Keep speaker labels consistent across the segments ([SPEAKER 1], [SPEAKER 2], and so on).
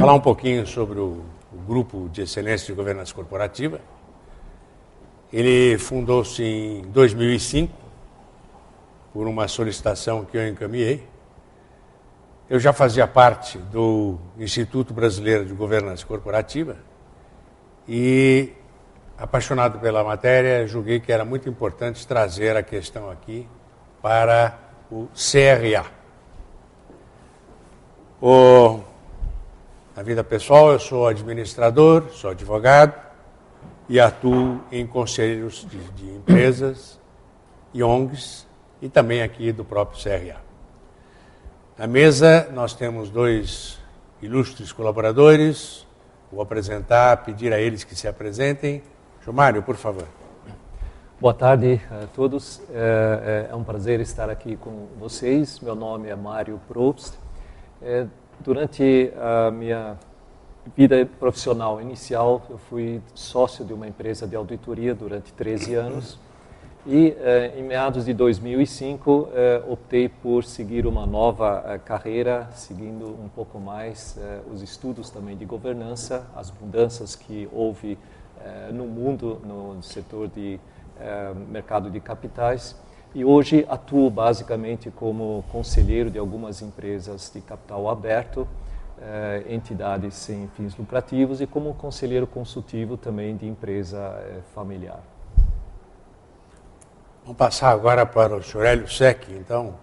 [SPEAKER 1] falar um pouquinho sobre o Grupo de Excelência de Governança Corporativa. Ele fundou-se em 2005, por uma solicitação que eu encaminhei. Eu já fazia parte do Instituto Brasileiro de Governança Corporativa e, apaixonado pela matéria, julguei que era muito importante trazer a questão aqui para o CRA. Na vida pessoal, eu sou administrador, sou advogado e atuo em conselhos de empresas e ONGs e também aqui do próprio CRA. Na mesa, nós temos dois ilustres colaboradores. Vou apresentar, pedir a eles que se apresentem. Gilmário, por favor.
[SPEAKER 2] Boa tarde a todos. É um prazer estar aqui com vocês. Meu nome é Mário Probst. Durante a minha vida profissional inicial, eu fui sócio de uma empresa de auditoria durante 13 anos. E em meados de 2005, optei por seguir uma nova carreira, seguindo um pouco mais os estudos também de governança, as mudanças que houve no mundo, no setor de mercado de capitais. E hoje atuo basicamente como conselheiro de algumas empresas de capital aberto, entidades sem fins lucrativos e como conselheiro consultivo também de empresa familiar.
[SPEAKER 1] Vamos passar agora para o Sr. Hélio Sec, então,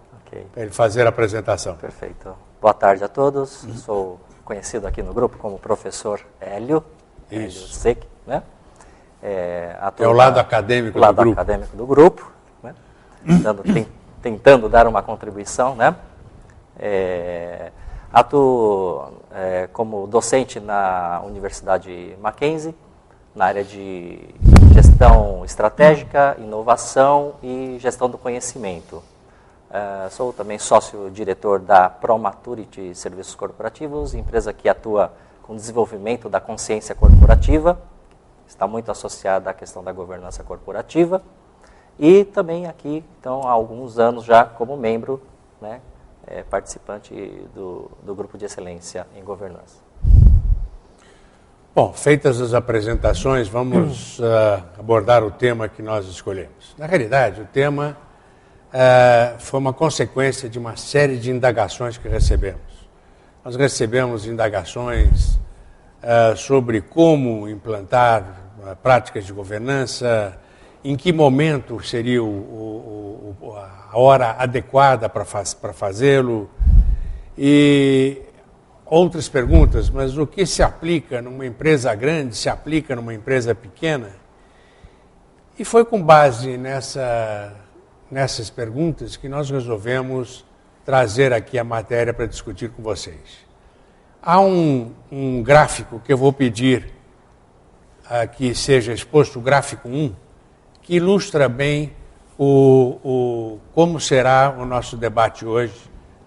[SPEAKER 1] para ele fazer a apresentação.
[SPEAKER 3] Perfeito. Boa tarde a todos. Sou conhecido aqui no grupo como professor Hélio. Hélio Sec, né?
[SPEAKER 1] É o lado acadêmico do grupo.
[SPEAKER 3] O lado acadêmico do grupo, né? Tentando dar uma contribuição, né? Atuo como docente na Universidade Mackenzie, na área de gestão estratégica, inovação e gestão do conhecimento. Sou também sócio-diretor da ProMaturity Serviços Corporativos, empresa que atua com o desenvolvimento da consciência corporativa, está muito associada à questão da governança corporativa, e também aqui, então, há alguns anos já como membro, né, participante do Grupo de Excelência em Governança.
[SPEAKER 1] Bom, feitas as apresentações, vamos abordar o tema que nós escolhemos. Na realidade, o tema foi uma consequência de uma série de indagações que recebemos. Nós recebemos indagações sobre como implantar práticas de governança, em que momento seria a hora adequada para fazê-lo, e outras perguntas, mas o que se aplica numa empresa grande, se aplica numa empresa pequena? E foi com base nessas perguntas que nós resolvemos trazer aqui a matéria para discutir com vocês. Há um gráfico que eu vou pedir que seja exposto, o gráfico 1, que ilustra bem como será o nosso debate hoje.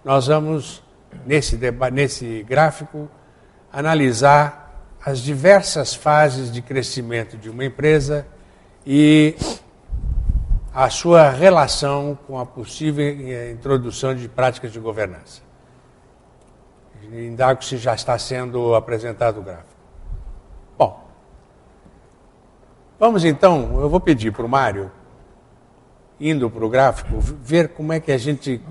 [SPEAKER 1] Nós vamos, nesse gráfico, analisar as diversas fases de crescimento de uma empresa e a sua relação com a possível introdução de práticas de governança. Indago se já está sendo apresentado o gráfico. Bom, vamos então, eu vou pedir para o Mário, indo para o gráfico, ver como é que a gente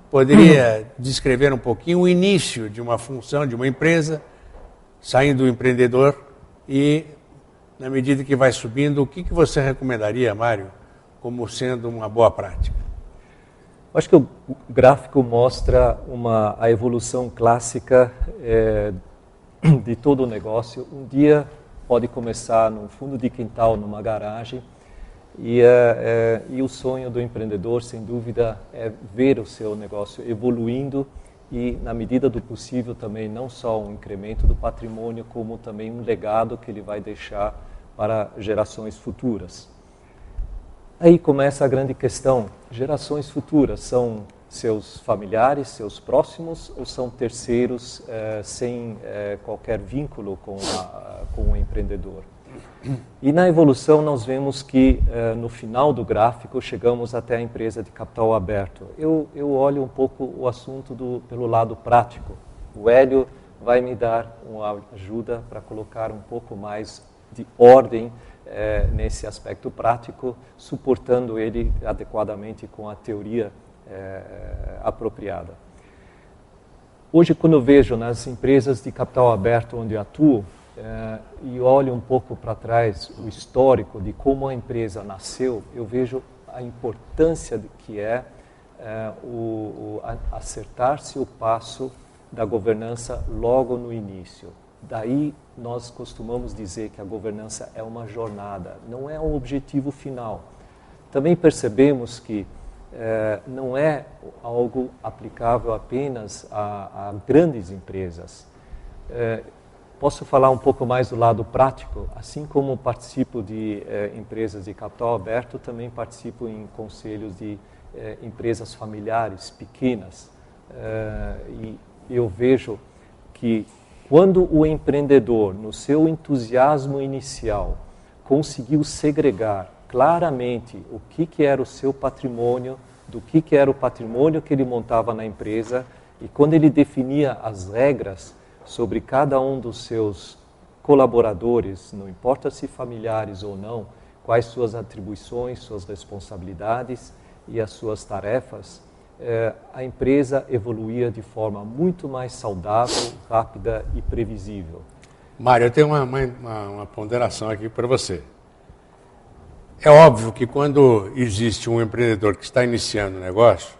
[SPEAKER 1] poderia descrever um pouquinho o início de uma função, de uma empresa, saindo do empreendedor e, na medida que vai subindo, o que você recomendaria, Mário, como sendo uma boa prática?
[SPEAKER 2] Acho que o gráfico mostra a evolução clássica de todo o negócio. Um dia pode começar no fundo de quintal, numa garagem, e o sonho do empreendedor, sem dúvida, é ver o seu negócio evoluindo e, na medida do possível, também não só um incremento do patrimônio, como também um legado que ele vai deixar para gerações futuras. Aí começa a grande questão: gerações futuras são seus familiares, seus próximos, ou são terceiros sem qualquer vínculo com o empreendedor? E na evolução nós vemos que no final do gráfico chegamos até a empresa de capital aberto. Eu olho um pouco o assunto pelo lado prático. O Hélio vai me dar uma ajuda para colocar um pouco mais de ordem nesse aspecto prático, suportando ele adequadamente com a teoria apropriada. Hoje, quando eu vejo nas empresas de capital aberto onde eu atuo, e olho um pouco para trás o histórico de como a empresa nasceu, eu vejo a importância que é acertar-se o passo da governança logo no início. Daí nós costumamos dizer que a governança é uma jornada, não é um objetivo final. Também percebemos que não é algo aplicável apenas a grandes empresas. Posso falar um pouco mais do lado prático? Assim como participo de empresas de capital aberto, também participo em conselhos de empresas familiares pequenas. E eu vejo que quando o empreendedor, no seu entusiasmo inicial, conseguiu segregar claramente o que era o seu patrimônio, do que era o patrimônio que ele montava na empresa, e quando ele definia as regras sobre cada um dos seus colaboradores, não importa se familiares ou não, quais suas atribuições, suas responsabilidades e as suas tarefas, a empresa evoluía de forma muito mais saudável, rápida e previsível.
[SPEAKER 1] Mário, eu tenho uma ponderação aqui para você. É óbvio que quando existe um empreendedor que está iniciando um negócio,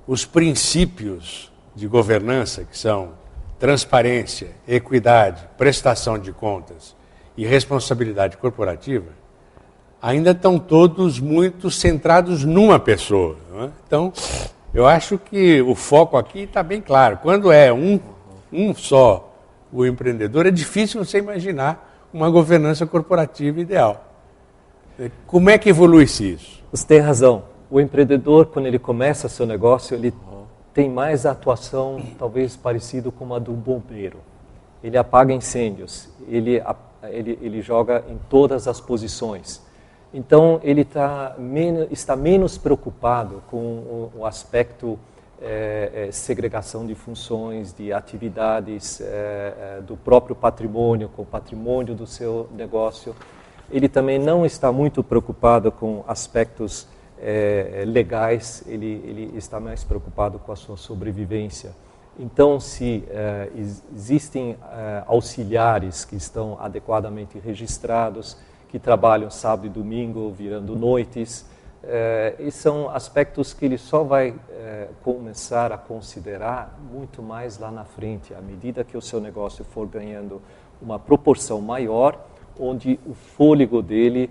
[SPEAKER 1] os princípios de governança, que são transparência, equidade, prestação de contas e responsabilidade corporativa, ainda estão todos muito centrados numa pessoa. Não é? Então, eu acho que o foco aqui está bem claro. Quando é um só o empreendedor, é difícil você imaginar uma governança corporativa ideal. Como é que evolui-se isso?
[SPEAKER 2] Você tem razão. O empreendedor, quando ele começa seu negócio, ele tem mais atuação, talvez parecido com a do bombeiro. Ele apaga incêndios, ele joga em todas as posições. Então, ele está menos preocupado com o aspecto segregação de funções, de atividades, do próprio patrimônio, com o patrimônio do seu negócio. Ele também não está muito preocupado com aspectos legais, ele está mais preocupado com a sua sobrevivência. Então, se existem auxiliares que estão adequadamente registrados, que trabalham sábado e domingo, virando noites, e são aspectos que ele só vai começar a considerar muito mais lá na frente, à medida que o seu negócio for ganhando uma proporção maior, onde o fôlego dele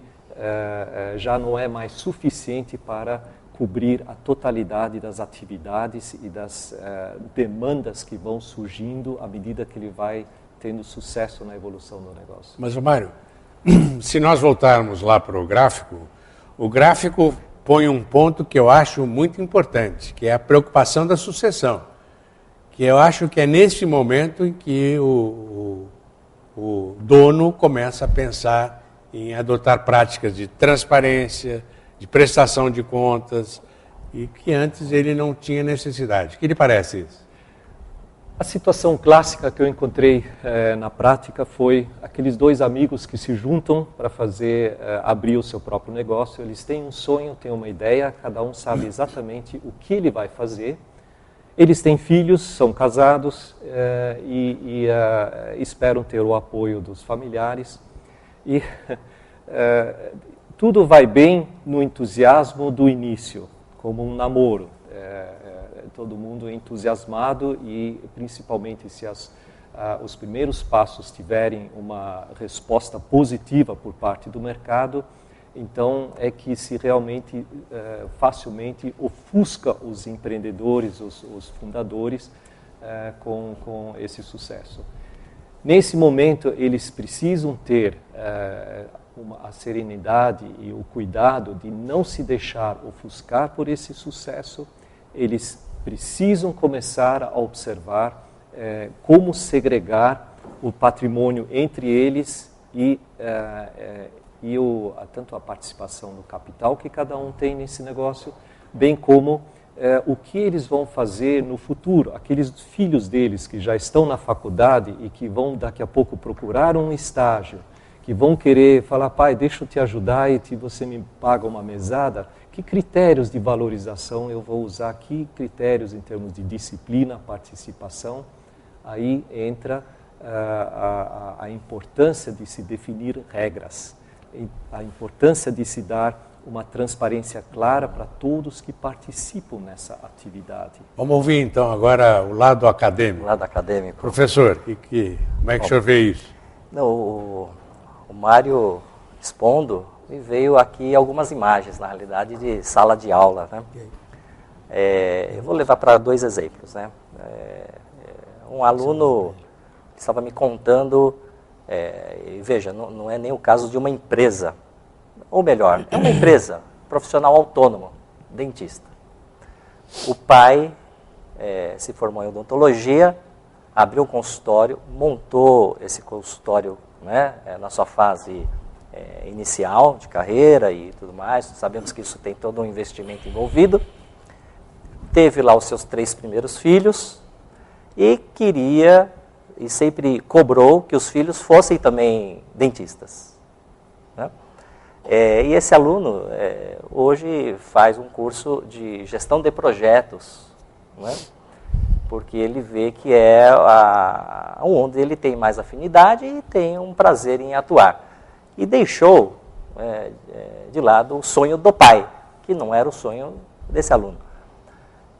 [SPEAKER 2] já não é mais suficiente para cobrir a totalidade das atividades e das demandas que vão surgindo à medida que ele vai tendo sucesso na evolução do negócio.
[SPEAKER 1] Mas, Mário, se nós voltarmos lá para o gráfico põe um ponto que eu acho muito importante, que é a preocupação da sucessão, que eu acho que é nesse momento em que o dono começa a pensar em adotar práticas de transparência, de prestação de contas, e que antes ele não tinha necessidade. O que lhe parece isso?
[SPEAKER 2] A situação clássica que eu encontrei na prática foi aqueles dois amigos que se juntam para abrir o seu próprio negócio. Eles têm um sonho, têm uma ideia, cada um sabe exatamente o que ele vai fazer. Eles têm filhos, são casados e esperam ter o apoio dos familiares. E tudo vai bem no entusiasmo do início, como um namoro. Todo mundo entusiasmado e, principalmente, se os primeiros passos tiverem uma resposta positiva por parte do mercado, então é que se realmente facilmente ofusca os empreendedores, os fundadores, com esse sucesso. Nesse momento, eles precisam ter a serenidade e o cuidado de não se deixar ofuscar por esse sucesso. Eles precisam começar a observar como segregar o patrimônio entre eles e tanto a participação no capital que cada um tem nesse negócio, bem como o que eles vão fazer no futuro. Aqueles filhos deles que já estão na faculdade e que vão daqui a pouco procurar um estágio, que vão querer falar, pai, deixa eu te ajudar e você me paga uma mesada, que critérios de valorização eu vou usar, que critérios em termos de disciplina, participação. Aí entra a importância de se definir regras, a importância de se dar uma transparência clara para todos que participam nessa atividade.
[SPEAKER 1] Vamos ouvir então agora o lado acadêmico.
[SPEAKER 3] O lado acadêmico.
[SPEAKER 1] Professor, como é que o senhor vê isso?
[SPEAKER 3] Não, o Mário expondo, me veio aqui algumas imagens, na realidade, de sala de aula, né? Eu vou levar para 2 exemplos, né? Um aluno estava me contando, e veja, não é nem o caso de uma empresa, ou melhor, é uma empresa, profissional autônomo, dentista. O pai se formou em odontologia, abriu um consultório, montou esse consultório, né, na sua fase inicial de carreira e tudo mais. Sabemos que isso tem todo um investimento envolvido. Teve lá os seus 3 primeiros filhos e queria, e sempre cobrou, que os filhos fossem também dentistas, né? E esse aluno hoje faz um curso de gestão de projetos, né? Porque ele vê que é onde ele tem mais afinidade e tem um prazer em atuar. E deixou de lado o sonho do pai, que não era o sonho desse aluno.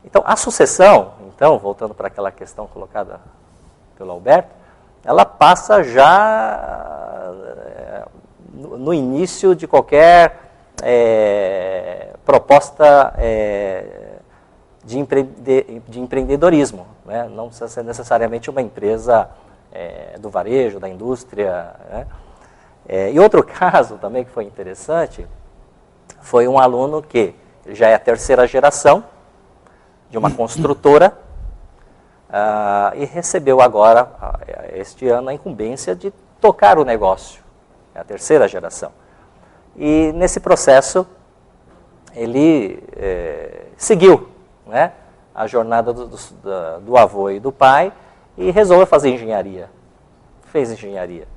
[SPEAKER 3] Então, a sucessão, voltando para aquela questão colocada pelo Alberto, ela passa já no início de qualquer proposta de empreendedorismo, né? Não precisa ser necessariamente uma empresa do varejo, da indústria, né? E outro caso também que foi interessante, foi um aluno que já é a 3ª geração de uma construtora e recebeu agora, este ano, a incumbência de tocar o negócio. É a 3ª geração. E nesse processo, ele seguiu, né, a jornada do avô e do pai e resolveu fazer engenharia. Fez engenharia,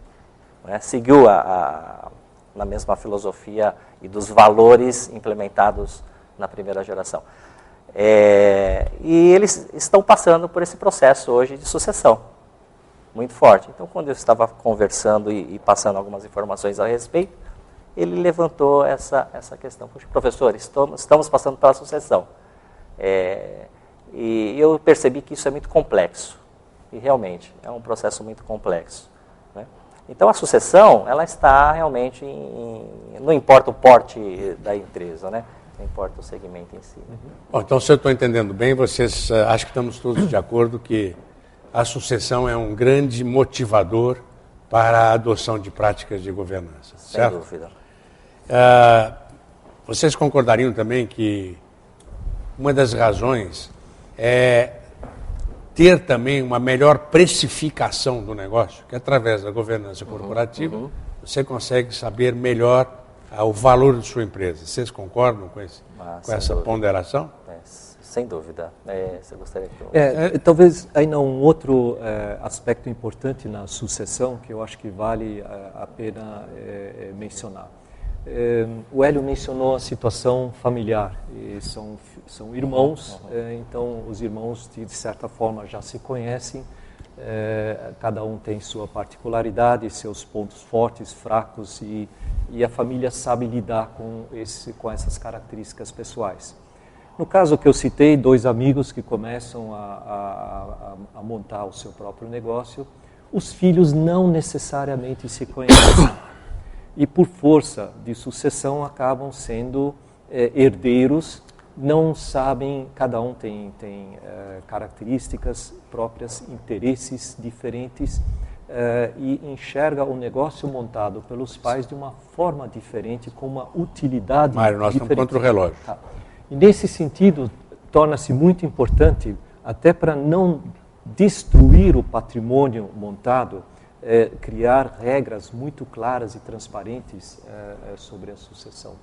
[SPEAKER 3] né, seguiu na mesma filosofia e dos valores implementados na 1ª geração. E eles estão passando por esse processo hoje de sucessão muito forte. Então, quando eu estava conversando e passando algumas informações a respeito, ele levantou essa questão. Poxa, professor, estamos passando pela sucessão. E eu percebi que isso é muito complexo. E realmente, é um processo muito complexo, né? Então, a sucessão, ela está realmente não importa o porte da empresa, né? Não importa o segmento em si.
[SPEAKER 1] Bom, então, se eu estou entendendo bem, vocês acho que estamos todos de acordo que a sucessão é um grande motivador para a adoção de práticas de governança, certo?
[SPEAKER 3] Sem dúvida.
[SPEAKER 1] Vocês concordariam também que uma das razões é ter também uma melhor precificação do negócio, que através da governança corporativa você consegue saber melhor o valor de sua empresa. Vocês concordam com essa ponderação?
[SPEAKER 3] Sem dúvida. Você gostaria que eu...
[SPEAKER 2] Talvez ainda um outro aspecto importante na sucessão que eu acho que vale a pena mencionar. O Hélio mencionou a situação familiar. E são irmãos, então os irmãos de certa forma já se conhecem. Cada um tem sua particularidade, seus pontos fortes, fracos, e a família sabe lidar com essas características pessoais. No caso que eu citei, 2 amigos que começam a montar o seu próprio negócio, os filhos não necessariamente se conhecem. E por força de sucessão acabam sendo herdeiros, não sabem, cada um tem características próprias, interesses diferentes, e enxerga o negócio montado pelos pais de uma forma diferente, com uma utilidade
[SPEAKER 1] Mário, nós
[SPEAKER 2] diferente.
[SPEAKER 1] estamos contra o relógio.
[SPEAKER 2] Tá. E nesse sentido, torna-se muito importante, até para não destruir o patrimônio montado, criar regras muito claras e transparentes sobre a sucessão.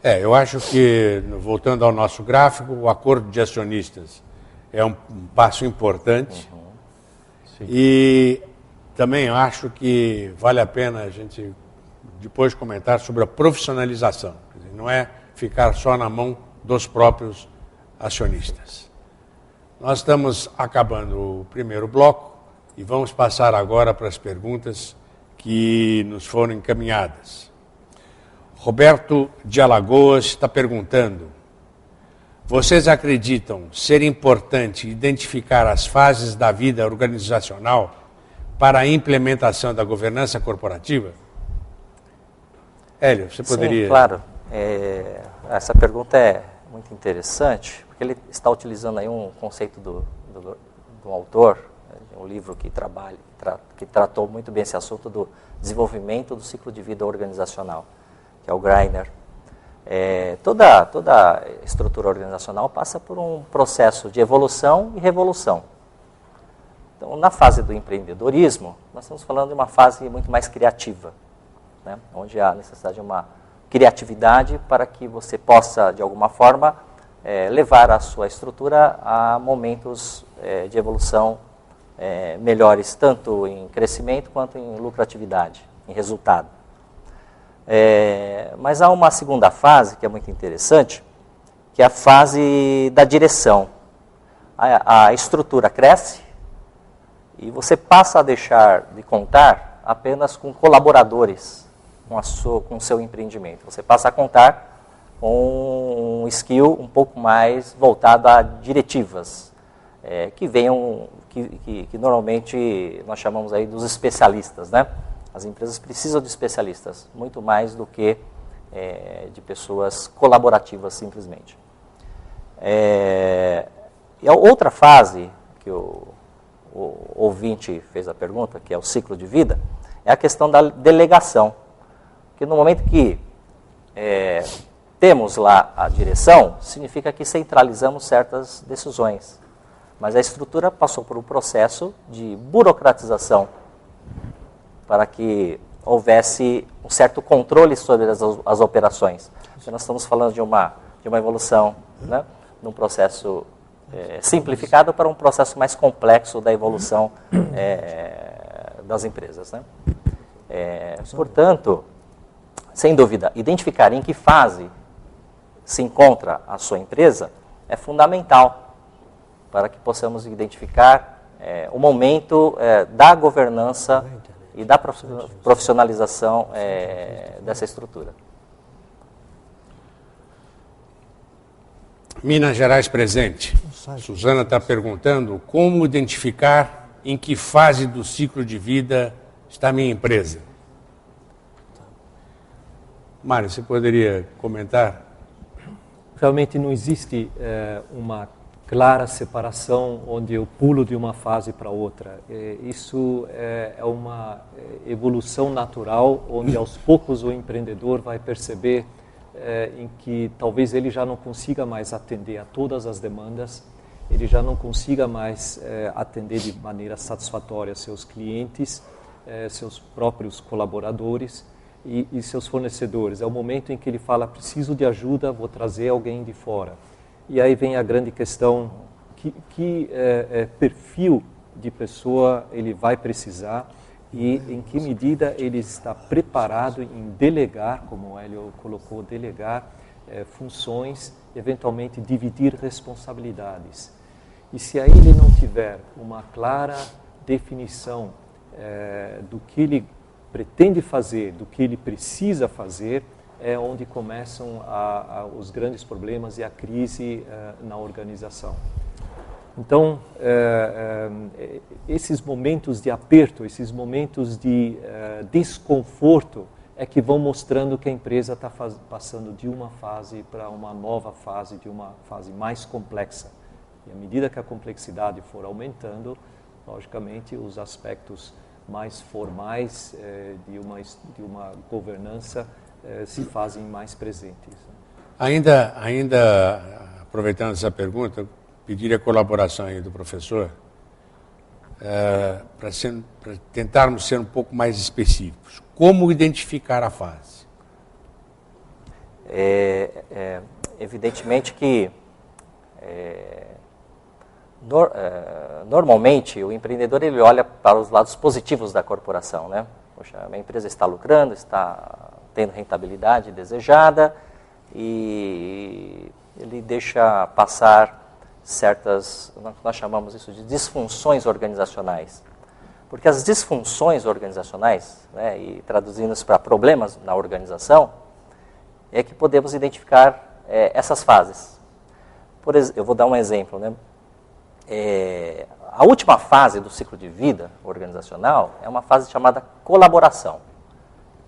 [SPEAKER 1] Eu acho que, voltando ao nosso gráfico, o acordo de acionistas é um passo importante. E também acho que vale a pena a gente depois comentar sobre a profissionalização. Quer dizer, não é ficar só na mão dos próprios acionistas. Nós estamos acabando o primeiro bloco e vamos passar agora para as perguntas que nos foram encaminhadas. Roberto de Alagoas está perguntando: vocês acreditam ser importante identificar as fases da vida organizacional para a implementação da governança corporativa? Hélio, você poderia...
[SPEAKER 3] Sim, claro. Essa pergunta é muito interessante, porque ele está utilizando aí um conceito do autor, um livro que tratou muito bem esse assunto do desenvolvimento do ciclo de vida organizacional, que é o Greiner. Toda estrutura organizacional passa por um processo de evolução e revolução. Então, na fase do empreendedorismo, nós estamos falando de uma fase muito mais criativa, né? Onde há necessidade de uma criatividade para que você possa, de alguma forma, levar a sua estrutura a momentos de evolução melhores, tanto em crescimento quanto em lucratividade, em resultado. Mas há uma segunda fase que é muito interessante, que é a fase da direção. A estrutura cresce e você passa a deixar de contar apenas com colaboradores com o seu empreendimento. Você passa a contar com um skill um pouco mais voltado a diretivas, que normalmente nós chamamos aí dos especialistas, né? As empresas precisam de especialistas, muito mais do que de pessoas colaborativas, simplesmente. E a outra fase, que o ouvinte fez a pergunta, que é o ciclo de vida, é a questão da delegação. Porque no momento que temos lá a direção, significa que centralizamos certas decisões. Mas a estrutura passou por um processo de burocratização, para que houvesse um certo controle sobre as operações. Então, nós estamos falando de uma evolução, né, de um processo simplificado para um processo mais complexo da evolução das empresas, né? Portanto, sem dúvida, identificar em que fase se encontra a sua empresa é fundamental para que possamos identificar o momento da governança e da profissionalização dessa estrutura.
[SPEAKER 1] Minas Gerais presente. Suzana está perguntando como identificar em que fase do ciclo de vida está a minha empresa. Mário, você poderia comentar?
[SPEAKER 2] Realmente não existe uma clara separação onde eu pulo de uma fase para outra. Isso é uma evolução natural, onde aos poucos o empreendedor vai perceber em que talvez ele já não consiga mais atender a todas as demandas, ele já não consiga mais atender de maneira satisfatória seus clientes, seus próprios colaboradores e seus fornecedores. É o momento em que ele fala, preciso de ajuda, vou trazer alguém de fora. E aí vem a grande questão, que perfil de pessoa ele vai precisar e em que medida ele está preparado em delegar, como o Hélio colocou, delegar funções, eventualmente dividir responsabilidades. E se aí ele não tiver uma clara definição do que ele pretende fazer, do que ele precisa fazer, é onde começam os grandes problemas e a crise na organização. Então, esses momentos de aperto, esses momentos de desconforto, é que vão mostrando que a empresa está passando de uma fase para uma nova fase, de uma fase mais complexa. E à medida que a complexidade for aumentando, logicamente, os aspectos mais formais de uma governança se fazem mais presentes.
[SPEAKER 1] Ainda aproveitando essa pergunta, pediria a colaboração aí do professor para tentarmos ser um pouco mais específicos. Como identificar a fase?
[SPEAKER 3] Evidentemente que normalmente o empreendedor ele olha para os lados positivos da corporação, né? Poxa, a minha empresa está lucrando, está tendo rentabilidade desejada e ele deixa passar certas, nós chamamos isso de disfunções organizacionais. Porque as disfunções organizacionais, né, e traduzindo isso para problemas na organização, é que podemos identificar essas fases. Por exemplo, eu vou dar um exemplo, né? A última fase do ciclo de vida organizacional é uma fase chamada colaboração.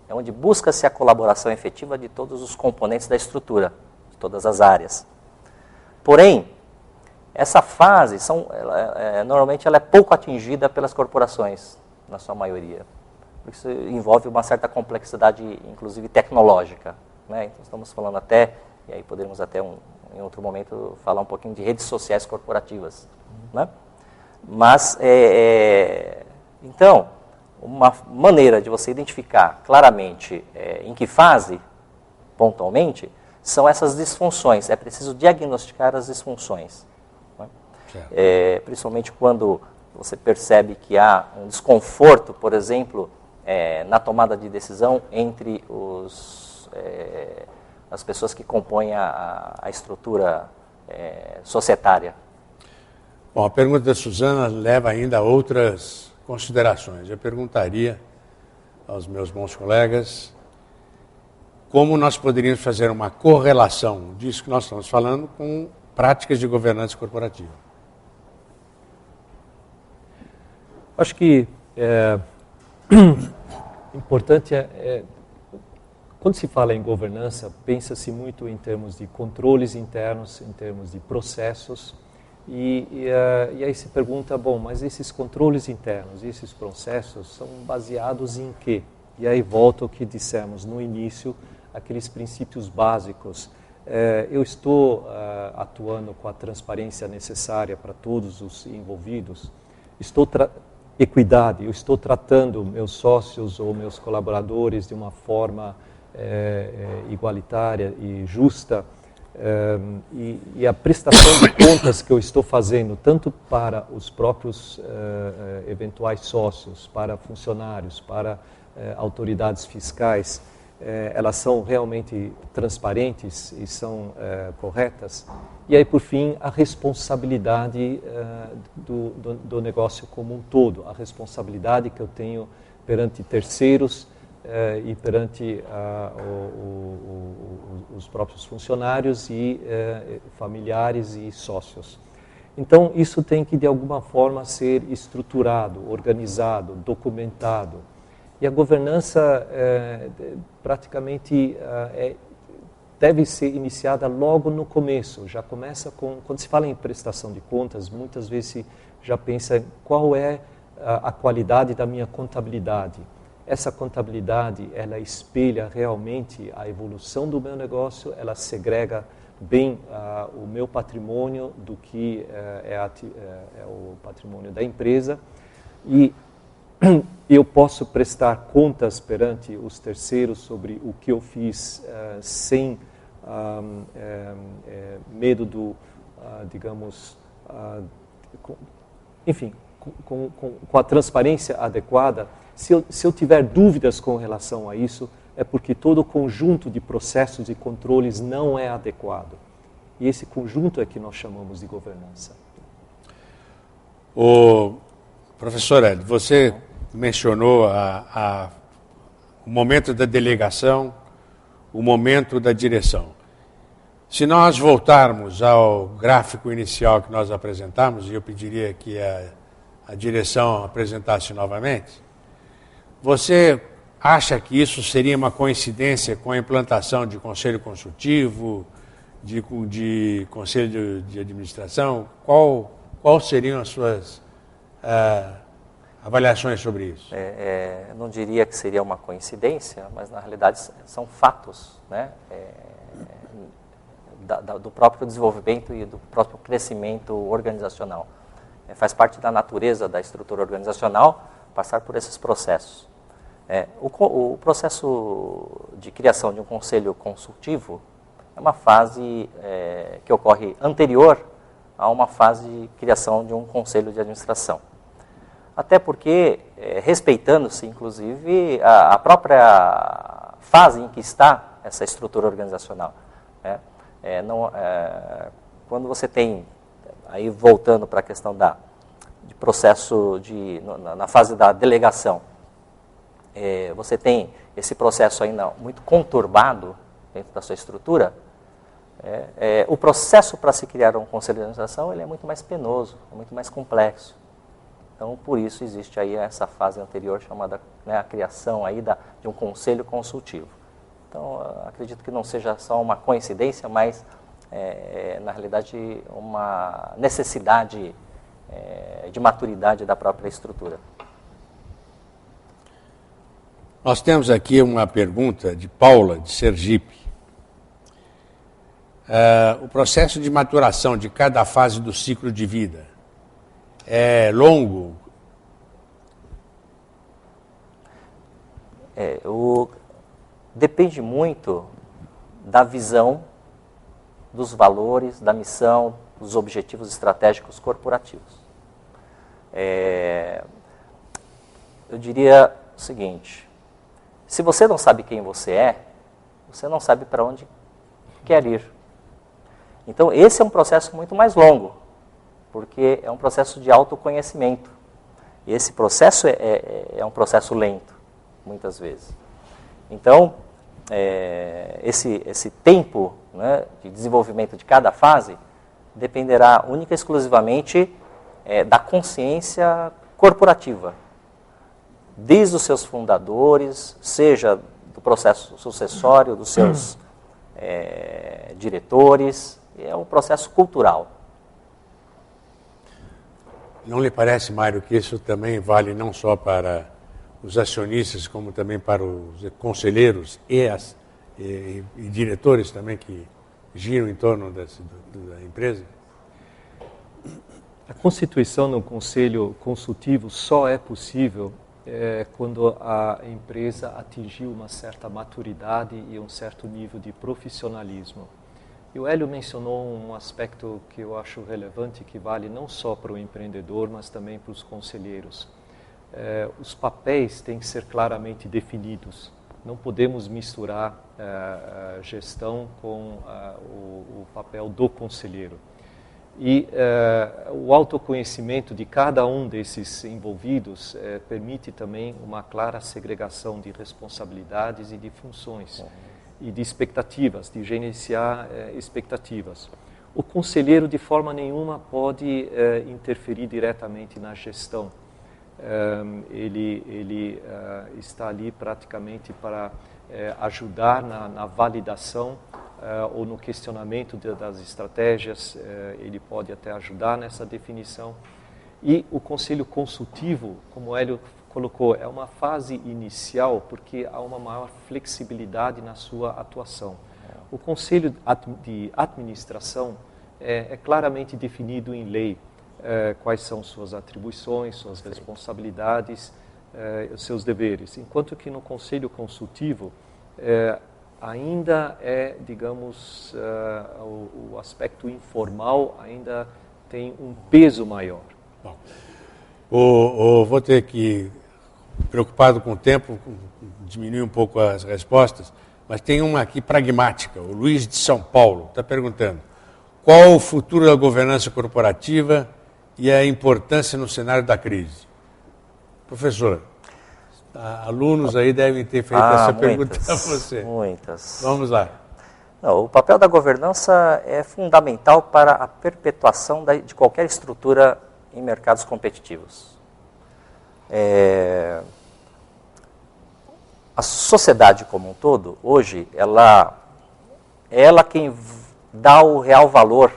[SPEAKER 3] É onde busca-se a colaboração efetiva de todos os componentes da estrutura, de todas as áreas. Porém, essa fase, normalmente ela é pouco atingida pelas corporações, na sua maioria. Isso envolve uma certa complexidade, inclusive tecnológica, né? Então, estamos falando até, e aí poderíamos até em outro momento falar um pouquinho de redes sociais corporativas, né? Mas, então, uma maneira de você identificar claramente em que fase, pontualmente, são essas disfunções. É preciso diagnosticar as disfunções. Né? Principalmente quando você percebe que há um desconforto, por exemplo, na tomada de decisão entre as pessoas que compõem a estrutura societária.
[SPEAKER 1] Bom, a pergunta da Suzana leva ainda a outras considerações. Eu perguntaria aos meus bons colegas como nós poderíamos fazer uma correlação disso que nós estamos falando com práticas de governança corporativa.
[SPEAKER 2] Acho que importante quando se fala em governança, pensa-se muito em termos de controles internos, em termos de processos, e aí se pergunta, bom, mas esses controles internos, esses processos são baseados em quê? E aí volta o que dissemos no início, aqueles princípios básicos. Eu estou atuando com a transparência necessária para todos os envolvidos, equidade, eu estou tratando meus sócios ou meus colaboradores de uma forma igualitária e justa, e a prestação de contas que eu estou fazendo, tanto para os próprios eventuais sócios, para funcionários, para autoridades fiscais, elas são realmente transparentes e são corretas. E aí, por fim, a responsabilidade do negócio como um todo, a responsabilidade que eu tenho perante terceiros e perante os próprios funcionários e familiares e sócios. Então, isso tem que, de alguma forma, ser estruturado, organizado, documentado. E a governança, praticamente, deve ser iniciada logo no começo. Já começa quando se fala em prestação de contas, muitas vezes se já pensa qual é a qualidade da minha contabilidade. Essa contabilidade, ela espelha realmente a evolução do meu negócio, ela segrega bem o meu patrimônio do que é o patrimônio da empresa, e eu posso prestar contas perante os terceiros sobre o que eu fiz sem medo do, digamos, enfim, com a transparência adequada. Se eu tiver dúvidas com relação a isso, é porque todo o conjunto de processos e controles não é adequado. E esse conjunto é que nós chamamos de governança.
[SPEAKER 1] O professor Hélio, você mencionou o momento da delegação, o momento da direção. Se nós voltarmos ao gráfico inicial que nós apresentamos, e eu pediria que a direção apresentasse novamente, você acha que isso seria uma coincidência com a implantação de conselho consultivo, de conselho de administração? Qual seriam as suas avaliações sobre isso?
[SPEAKER 3] Não diria que seria uma coincidência, mas na realidade são fatos, né? Do próprio desenvolvimento e do próprio crescimento organizacional. Faz parte da natureza da estrutura organizacional passar por esses processos. O processo de criação de um conselho consultivo, uma fase que ocorre anterior a uma fase de criação de um conselho de administração. Até porque, respeitando-se, inclusive, a própria fase em que está essa estrutura organizacional. Né? Quando você tem, aí voltando para a questão de processo na fase da delegação, você tem esse processo ainda muito conturbado dentro da sua estrutura, o processo para se criar um conselho de administração ele é muito mais penoso, é muito mais complexo. Então, por isso existe aí essa fase anterior chamada, né, a criação aí de um conselho consultivo. Então, acredito que não seja só uma coincidência, mas, na realidade, uma necessidade de maturidade da própria estrutura.
[SPEAKER 1] Nós temos aqui uma pergunta de Paula, de Sergipe. O processo de maturação de cada fase do ciclo de vida é longo?
[SPEAKER 3] Depende muito da visão, dos valores, da missão, dos objetivos estratégicos corporativos. Eu diria o seguinte: se você não sabe quem você não sabe para onde quer ir. Então, esse é um processo muito mais longo, porque é um processo de autoconhecimento. E esse processo é um processo lento, muitas vezes. Então, esse tempo, né, de desenvolvimento de cada fase dependerá única e exclusivamente da consciência corporativa, desde os seus fundadores, seja do processo sucessório, dos seus diretores. É um processo cultural.
[SPEAKER 1] Não lhe parece, Mário, que isso também vale não só para os acionistas, como também para os conselheiros e diretores também que giram em torno da empresa?
[SPEAKER 2] A constituição no conselho consultivo só é possível quando a empresa atingiu uma certa maturidade e um certo nível de profissionalismo. E o Hélio mencionou um aspecto que eu acho relevante, que vale não só para o empreendedor, mas também para os conselheiros. Os papéis têm que ser claramente definidos. Não podemos misturar a gestão com o papel do conselheiro. E o autoconhecimento de cada um desses envolvidos permite também uma clara segregação de responsabilidades e de funções. E de expectativas, de gerenciar expectativas. O conselheiro, de forma nenhuma, pode interferir diretamente na gestão. Ele está ali praticamente para ajudar na validação ou no questionamento das estratégias, ele pode até ajudar nessa definição. E o conselho consultivo, como o Hélio colocou, é uma fase inicial porque há uma maior flexibilidade na sua atuação. O conselho de administração é claramente definido em lei, quais são suas atribuições, suas responsabilidades, os seus deveres. Enquanto que no conselho consultivo ainda digamos, o aspecto informal ainda tem um peso maior.
[SPEAKER 1] Bom, vou ter que, preocupado com o tempo, diminuir um pouco as respostas, mas tem uma aqui pragmática. O Luiz de São Paulo está perguntando: qual o futuro da governança corporativa e a importância no cenário da crise? Professor, alunos aí devem ter feito essa pergunta a você.
[SPEAKER 3] Muitas.
[SPEAKER 1] Vamos lá.
[SPEAKER 3] Não, o papel da governança é fundamental para a perpetuação de qualquer estrutura em mercados competitivos. A sociedade como um todo, hoje, ela quem dá o real valor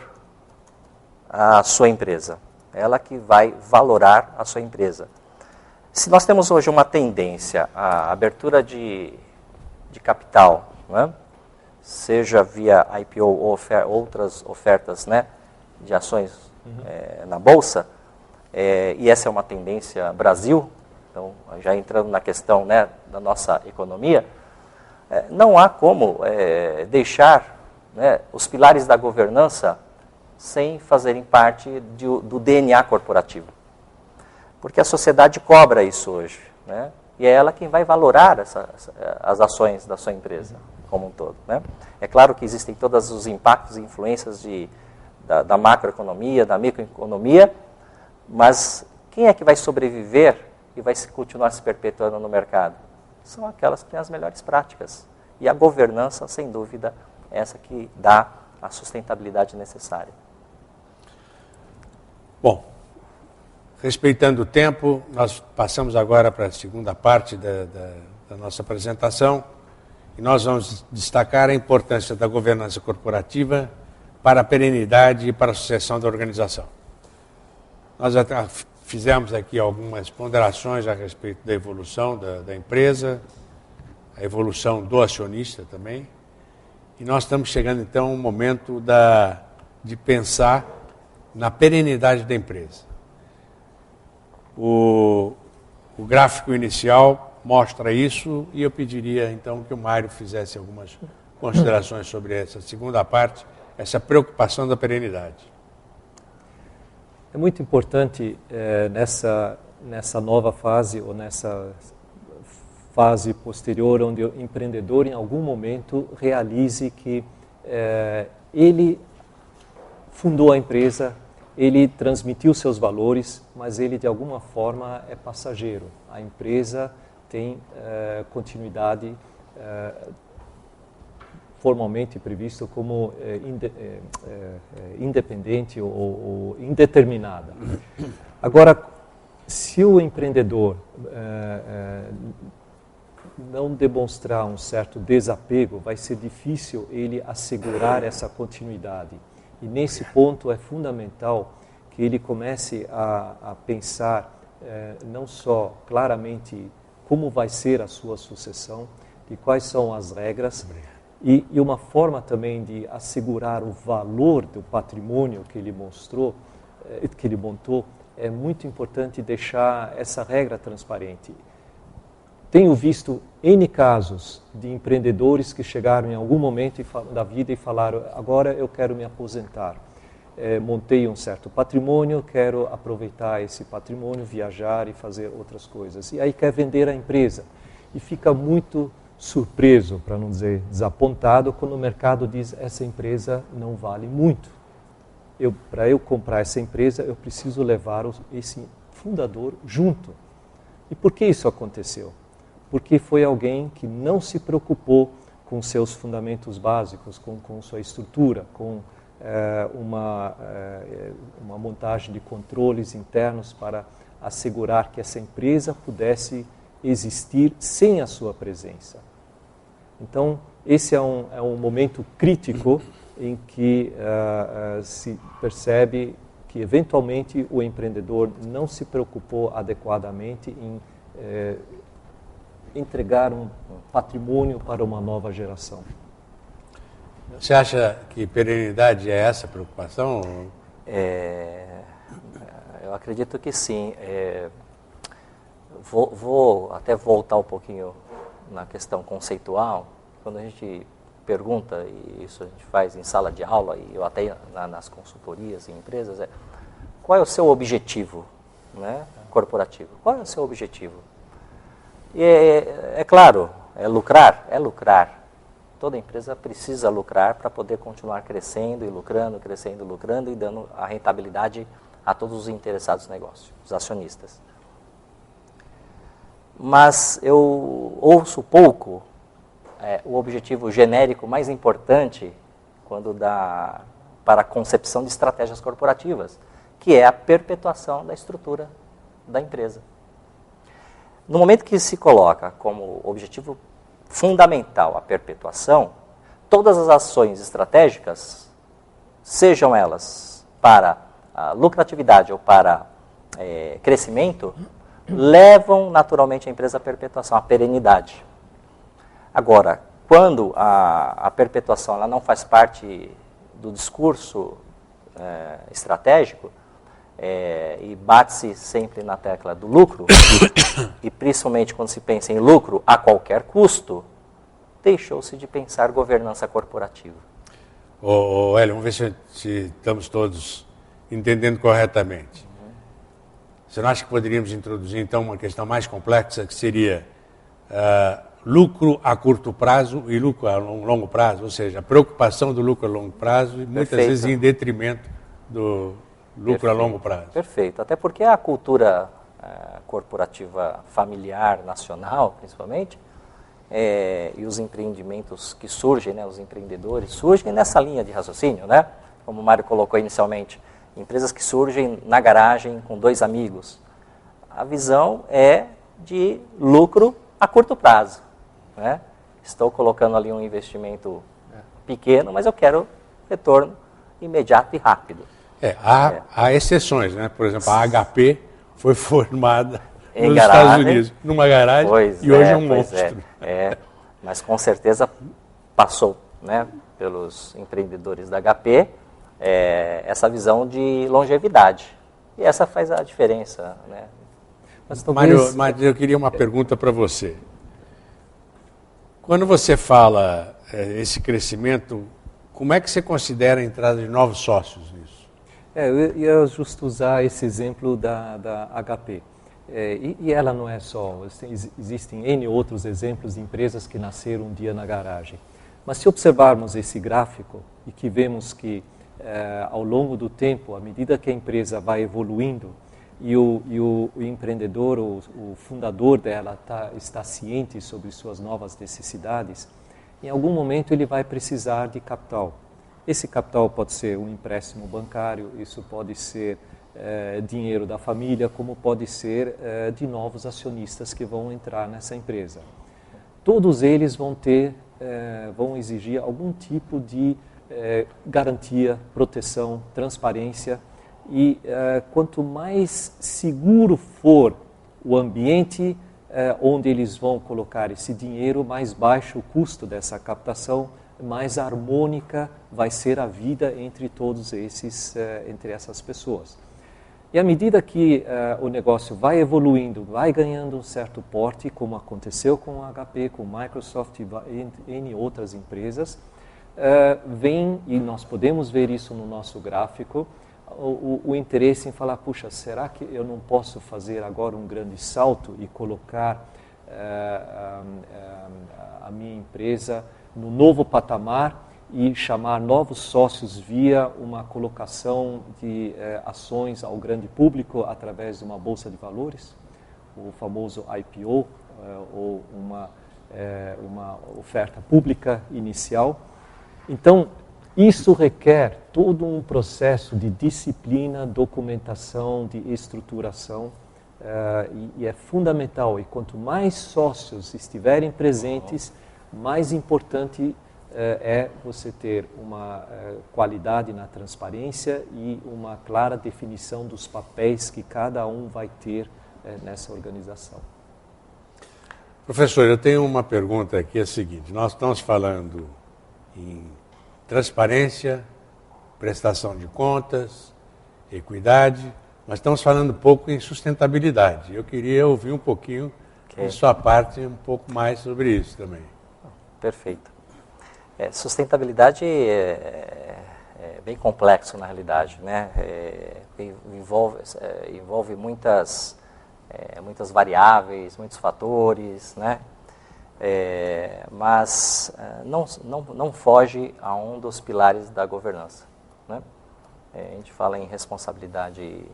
[SPEAKER 3] à sua empresa. Ela que vai valorar a sua empresa. Se nós temos hoje uma tendência à abertura de capital, né, seja via IPO ou outras ofertas, né, de ações na Bolsa, e essa é uma tendência Brasil, então já entrando na questão, né, da nossa economia, não há como deixar né, os pilares da governança sem fazerem parte do DNA corporativo. Porque a sociedade cobra isso hoje, né? E é ela quem vai valorar as ações da sua empresa como um todo, né? É claro que existem todos os impactos e influências da macroeconomia, da microeconomia, mas quem é que vai sobreviver e vai continuar se perpetuando no mercado? São aquelas que têm as melhores práticas. E a governança, sem dúvida, é essa que dá a sustentabilidade necessária.
[SPEAKER 1] Bom, respeitando o tempo, nós passamos agora para a segunda parte da nossa apresentação e nós vamos destacar a importância da governança corporativa para a perenidade e para a sucessão da organização. Nós já fizemos aqui algumas ponderações a respeito da evolução da empresa, a evolução do acionista também, e nós estamos chegando então ao momento de pensar na perenidade da empresa. O gráfico inicial mostra isso e eu pediria então que o Mário fizesse algumas considerações sobre essa segunda parte, essa preocupação da perenidade.
[SPEAKER 2] É muito importante nessa nova fase ou nessa fase posterior onde o empreendedor em algum momento realize que ele fundou a empresa, ele transmitiu seus valores, mas ele de alguma forma é passageiro. A empresa tem continuidade formalmente previsto como independente ou indeterminada. Agora, se o empreendedor não demonstrar um certo desapego, vai ser difícil ele assegurar essa continuidade. E nesse ponto é fundamental que ele comece a pensar não só claramente como vai ser a sua sucessão, de quais são as regras, e uma forma também de assegurar o valor do patrimônio que ele mostrou, que ele montou, é muito importante deixar essa regra transparente. Tenho visto N casos de empreendedores que chegaram em algum momento da vida e falaram: agora eu quero me aposentar. Montei um certo patrimônio, quero aproveitar esse patrimônio, viajar e fazer outras coisas. E aí quer vender a empresa. E fica muito surpreso, para não dizer desapontado, quando o mercado diz: essa empresa não vale muito. Para eu comprar essa empresa, eu preciso levar esse fundador junto. E por que isso aconteceu? Porque foi alguém que não se preocupou com seus fundamentos básicos, com sua estrutura, com uma montagem de controles internos para assegurar que essa empresa pudesse existir sem a sua presença. Então, esse é um momento crítico em que se percebe que, eventualmente, o empreendedor não se preocupou adequadamente em entregar um patrimônio para uma nova geração.
[SPEAKER 1] Você acha que perenidade é essa preocupação?
[SPEAKER 3] Eu acredito que sim. Vou até voltar um pouquinho na questão conceitual. Quando a gente pergunta, e isso a gente faz em sala de aula, e eu até nas consultorias em empresas, qual é o seu objetivo, né, corporativo? Qual é o seu objetivo? E é claro, é lucrar? É lucrar. Toda empresa precisa lucrar para poder continuar crescendo e lucrando, e dando a rentabilidade a todos os interessados no negócio, os acionistas. Mas eu ouço pouco o objetivo genérico mais importante para a concepção de estratégias corporativas, que é a perpetuação da estrutura da empresa. No momento que se coloca como objetivo fundamental a perpetuação, todas as ações estratégicas, sejam elas para a lucratividade ou para crescimento, levam naturalmente a empresa à perpetuação, à perenidade. Agora, quando a perpetuação ela não faz parte do discurso estratégico, e bate-se sempre na tecla do lucro, e principalmente quando se pensa em lucro a qualquer custo, deixou-se de pensar governança corporativa.
[SPEAKER 1] Hélio, vamos ver se estamos todos entendendo corretamente. Você não acha que poderíamos introduzir, então, uma questão mais complexa, que seria lucro a curto prazo e lucro a longo prazo, ou seja, a preocupação do lucro a longo prazo e muitas vezes em detrimento do lucro a longo prazo.
[SPEAKER 3] Perfeito, até porque a cultura corporativa familiar, nacional, principalmente, e os empreendimentos que surgem, né, os empreendedores, surgem nessa linha de raciocínio, né? Como o Mário colocou inicialmente, empresas que surgem na garagem com 2 amigos. A visão é de lucro a curto prazo, né? Estou colocando ali um investimento pequeno, mas eu quero retorno imediato e rápido.
[SPEAKER 1] Há exceções, né? Por exemplo, a HP foi formada
[SPEAKER 3] em
[SPEAKER 1] nos
[SPEAKER 3] garagem,
[SPEAKER 1] Estados Unidos, numa garagem, e hoje é um monstro.
[SPEAKER 3] Mas com certeza passou, né, pelos empreendedores da HP essa visão de longevidade. E essa faz a diferença, né?
[SPEAKER 2] Mas talvez...
[SPEAKER 1] Mário, eu queria uma pergunta para você. Quando você fala esse crescimento, como é que você considera a entrada de novos sócios nisso?
[SPEAKER 2] Eu ia justo usar esse exemplo da HP. E ela não é só, existem N outros exemplos de empresas que nasceram um dia na garagem. Mas se observarmos esse gráfico e que vemos que ao longo do tempo, à medida que a empresa vai evoluindo e o empreendedor, o fundador dela está ciente sobre suas novas necessidades, em algum momento ele vai precisar de capital. Esse capital pode ser um empréstimo bancário, isso pode ser dinheiro da família, como pode ser de novos acionistas que vão entrar nessa empresa. Todos eles vão exigir algum tipo de garantia, proteção, transparência e quanto mais seguro for o ambiente onde eles vão colocar esse dinheiro, mais baixo o custo dessa captação, mais harmônica vai ser a vida entre todos entre essas pessoas. E à medida que o negócio vai evoluindo, vai ganhando um certo porte, como aconteceu com a HP, com a Microsoft e N outras empresas, vem, e nós podemos ver isso no nosso gráfico, o interesse em falar, puxa, será que eu não posso fazer agora um grande salto e colocar a minha empresa no novo patamar e chamar novos sócios via uma colocação de ações ao grande público através de uma bolsa de valores, o famoso IPO, ou uma oferta pública inicial. Então, isso requer todo um processo de disciplina, documentação, de estruturação, e é fundamental. E quanto mais sócios estiverem presentes, mais importante é você ter uma qualidade na transparência e uma clara definição dos papéis que cada um vai ter nessa organização.
[SPEAKER 1] Professor, eu tenho uma pergunta aqui, é a seguinte: nós estamos falando em transparência, prestação de contas, equidade, mas estamos falando um pouco em sustentabilidade. Eu queria ouvir um pouquinho de sua parte, um pouco mais sobre isso também.
[SPEAKER 3] Perfeito. Sustentabilidade é bem complexo na realidade, né? Envolve muitas variáveis, muitos fatores, né? Mas não foge a um dos pilares da governança, né? A gente fala em responsabilidade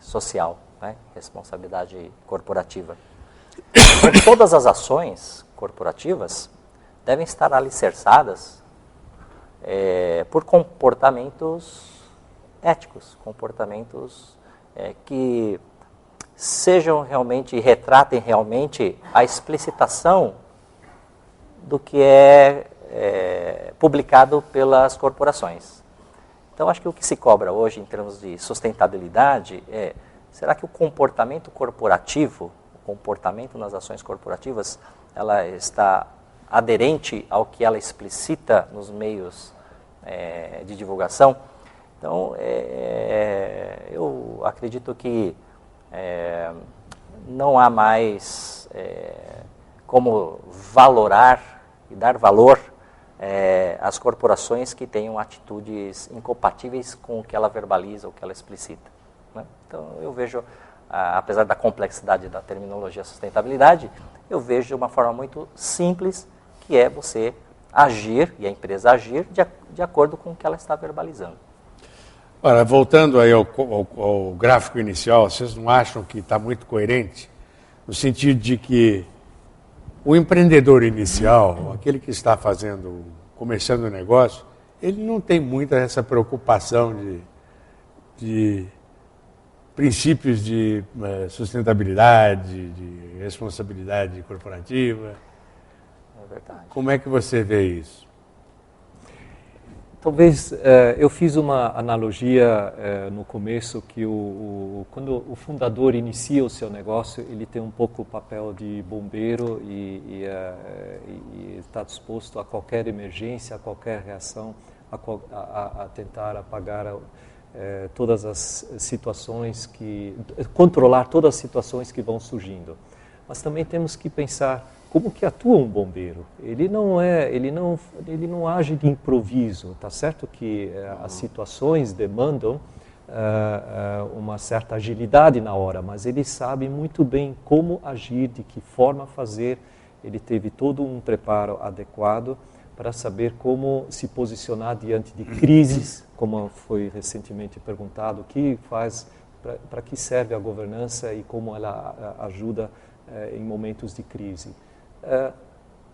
[SPEAKER 3] social, né? Responsabilidade corporativa. Então, todas as ações corporativas devem estar alicerçadas por comportamentos éticos, comportamentos que sejam realmente, retratem realmente a explicitação do que é publicado pelas corporações. Então, acho que o que se cobra hoje em termos de sustentabilidade será que o comportamento corporativo, o comportamento nas ações corporativas, ela está aderente ao que ela explicita nos meios de divulgação? Então, eu acredito que não há mais como valorar e dar valor as corporações que tenham atitudes incompatíveis com o que ela verbaliza, o que ela explicita. Né? Então, eu vejo, apesar da complexidade da terminologia sustentabilidade, eu vejo de uma forma muito simples, que é você agir, e a empresa agir, de acordo com o que ela está verbalizando.
[SPEAKER 1] Ora, voltando aí ao gráfico inicial, vocês não acham que está muito coerente? No sentido de que o empreendedor inicial, aquele que está começando o negócio, ele não tem muita essa preocupação de princípios de sustentabilidade, de responsabilidade corporativa.
[SPEAKER 3] É verdade.
[SPEAKER 1] Como é que você vê isso?
[SPEAKER 2] Talvez eu fiz uma analogia no começo que quando o fundador inicia o seu negócio, ele tem um pouco o papel de bombeiro e está disposto a qualquer emergência, a qualquer reação, a tentar apagar todas as situações controlar todas as situações que vão surgindo. Mas também temos que pensar como que atua um bombeiro. Ele não age de improviso. Tá certo que as situações demandam uma certa agilidade na hora, mas ele sabe muito bem como agir, de que forma fazer. Ele teve todo um preparo adequado para saber como se posicionar diante de crises, como foi recentemente perguntado, o que faz, para que serve a governança e como ela ajuda em momentos de crise.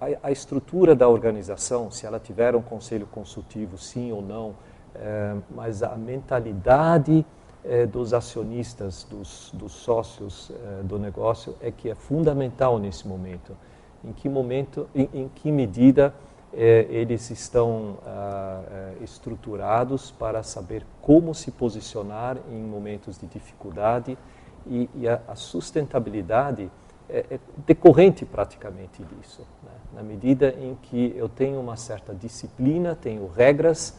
[SPEAKER 2] A estrutura da organização, se ela tiver um conselho consultivo, sim ou não, mas a mentalidade dos acionistas, dos sócios do negócio é que é fundamental nesse momento. Em que medida eles estão estruturados para saber como se posicionar em momentos de dificuldade e a sustentabilidade é decorrente praticamente disso, né? Na medida em que eu tenho uma certa disciplina, tenho regras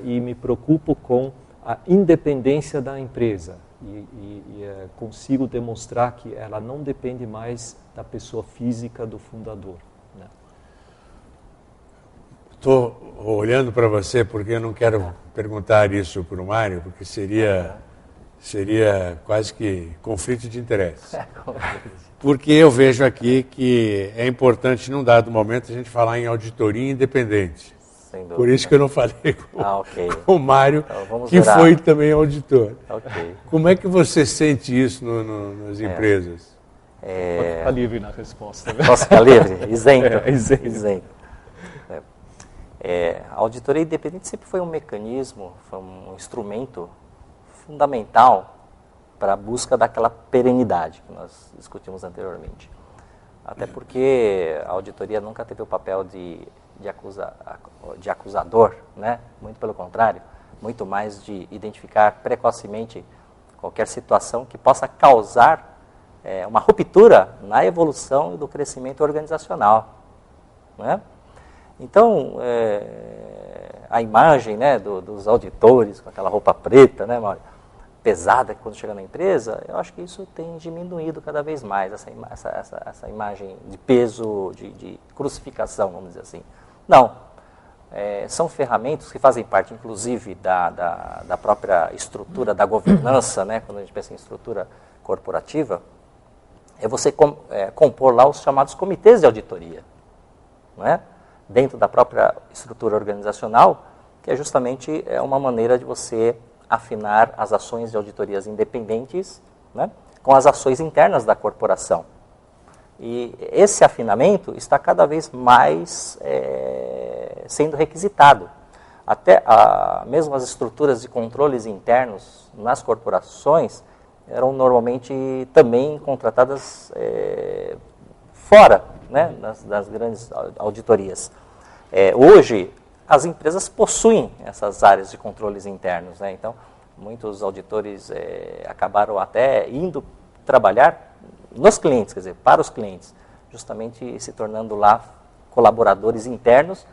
[SPEAKER 2] e me preocupo com a independência da empresa e consigo demonstrar que ela não depende mais da pessoa física do fundador.
[SPEAKER 1] Estou olhando para você porque eu não quero perguntar isso para o Mário, porque seria quase que conflito de interesse. Porque eu vejo aqui que é importante, num dado momento, a gente falar em auditoria independente.
[SPEAKER 3] Sem dúvida.
[SPEAKER 1] Por isso que eu não falei com o Mário,
[SPEAKER 3] então,
[SPEAKER 1] que foi também auditor.
[SPEAKER 3] Okay.
[SPEAKER 1] Como é que você sente isso nas empresas?
[SPEAKER 2] Pode ficar livre na resposta. Né?
[SPEAKER 3] Posso ficar livre? Isento.
[SPEAKER 2] Isento.
[SPEAKER 3] A auditoria independente sempre foi um mecanismo, foi um instrumento fundamental para a busca daquela perenidade que nós discutimos anteriormente. Até porque a auditoria nunca teve o papel de acusador, né? Muito pelo contrário, muito mais de identificar precocemente qualquer situação que possa causar uma ruptura na evolução e do crescimento organizacional, né? Então, a imagem, né, dos auditores com aquela roupa preta, né, Mário, pesada quando chega na empresa, eu acho que isso tem diminuído cada vez mais, essa imagem de peso, de crucificação, vamos dizer assim. Não, são ferramentas que fazem parte, inclusive, da própria estrutura da governança, né, quando a gente pensa em estrutura corporativa, é você compor lá os chamados comitês de auditoria, não é? Dentro da própria estrutura organizacional, que é justamente uma maneira de você afinar as ações de auditorias independentes, né, com as ações internas da corporação. E esse afinamento está cada vez mais sendo requisitado. Até mesmo as estruturas de controles internos nas corporações eram normalmente também contratadas fora, né, das grandes auditorias. Hoje, as empresas possuem essas áreas de controles internos, né? Então, muitos auditores acabaram até indo trabalhar nos clientes, quer dizer, para os clientes, justamente se tornando lá colaboradores internos,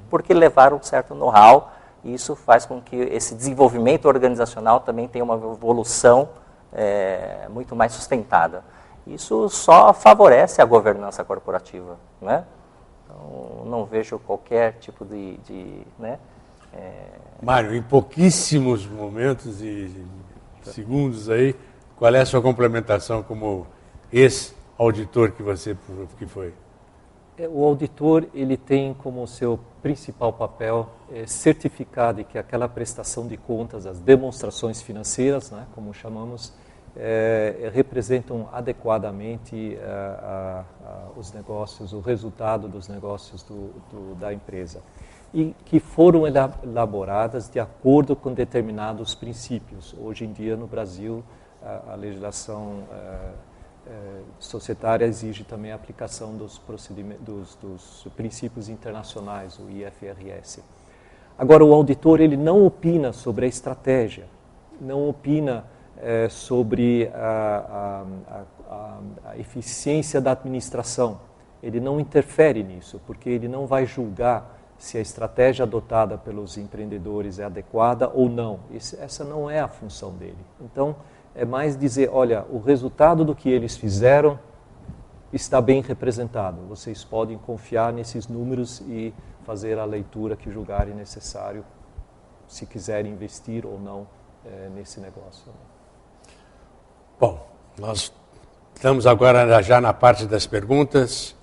[SPEAKER 3] porque levaram um certo know-how, e isso faz com que esse desenvolvimento organizacional também tenha uma evolução muito mais sustentada. Isso só favorece a governança corporativa, né? Então, não vejo qualquer tipo né?
[SPEAKER 1] Mário, em pouquíssimos momentos e segundos aí, qual é a sua complementação como ex-auditor que foi?
[SPEAKER 2] O auditor, ele tem como seu principal papel certificar de que aquela prestação de contas, as demonstrações financeiras, né, como chamamos, representam adequadamente os negócios, o resultado dos negócios da empresa. E que foram elaboradas de acordo com determinados princípios. Hoje em dia, no Brasil, a legislação societária exige também a aplicação dos princípios internacionais, o IFRS. Agora, o auditor ele não opina sobre a estratégia, não opina sobre a eficiência da administração. Ele não interfere nisso, porque ele não vai julgar se a estratégia adotada pelos empreendedores é adequada ou não. Essa não é a função dele. Então, é mais dizer, olha, o resultado do que eles fizeram está bem representado. Vocês podem confiar nesses números e fazer a leitura que julgarem necessário, se quiserem investir ou não nesse negócio.
[SPEAKER 1] Bom, nós estamos agora já na parte das perguntas.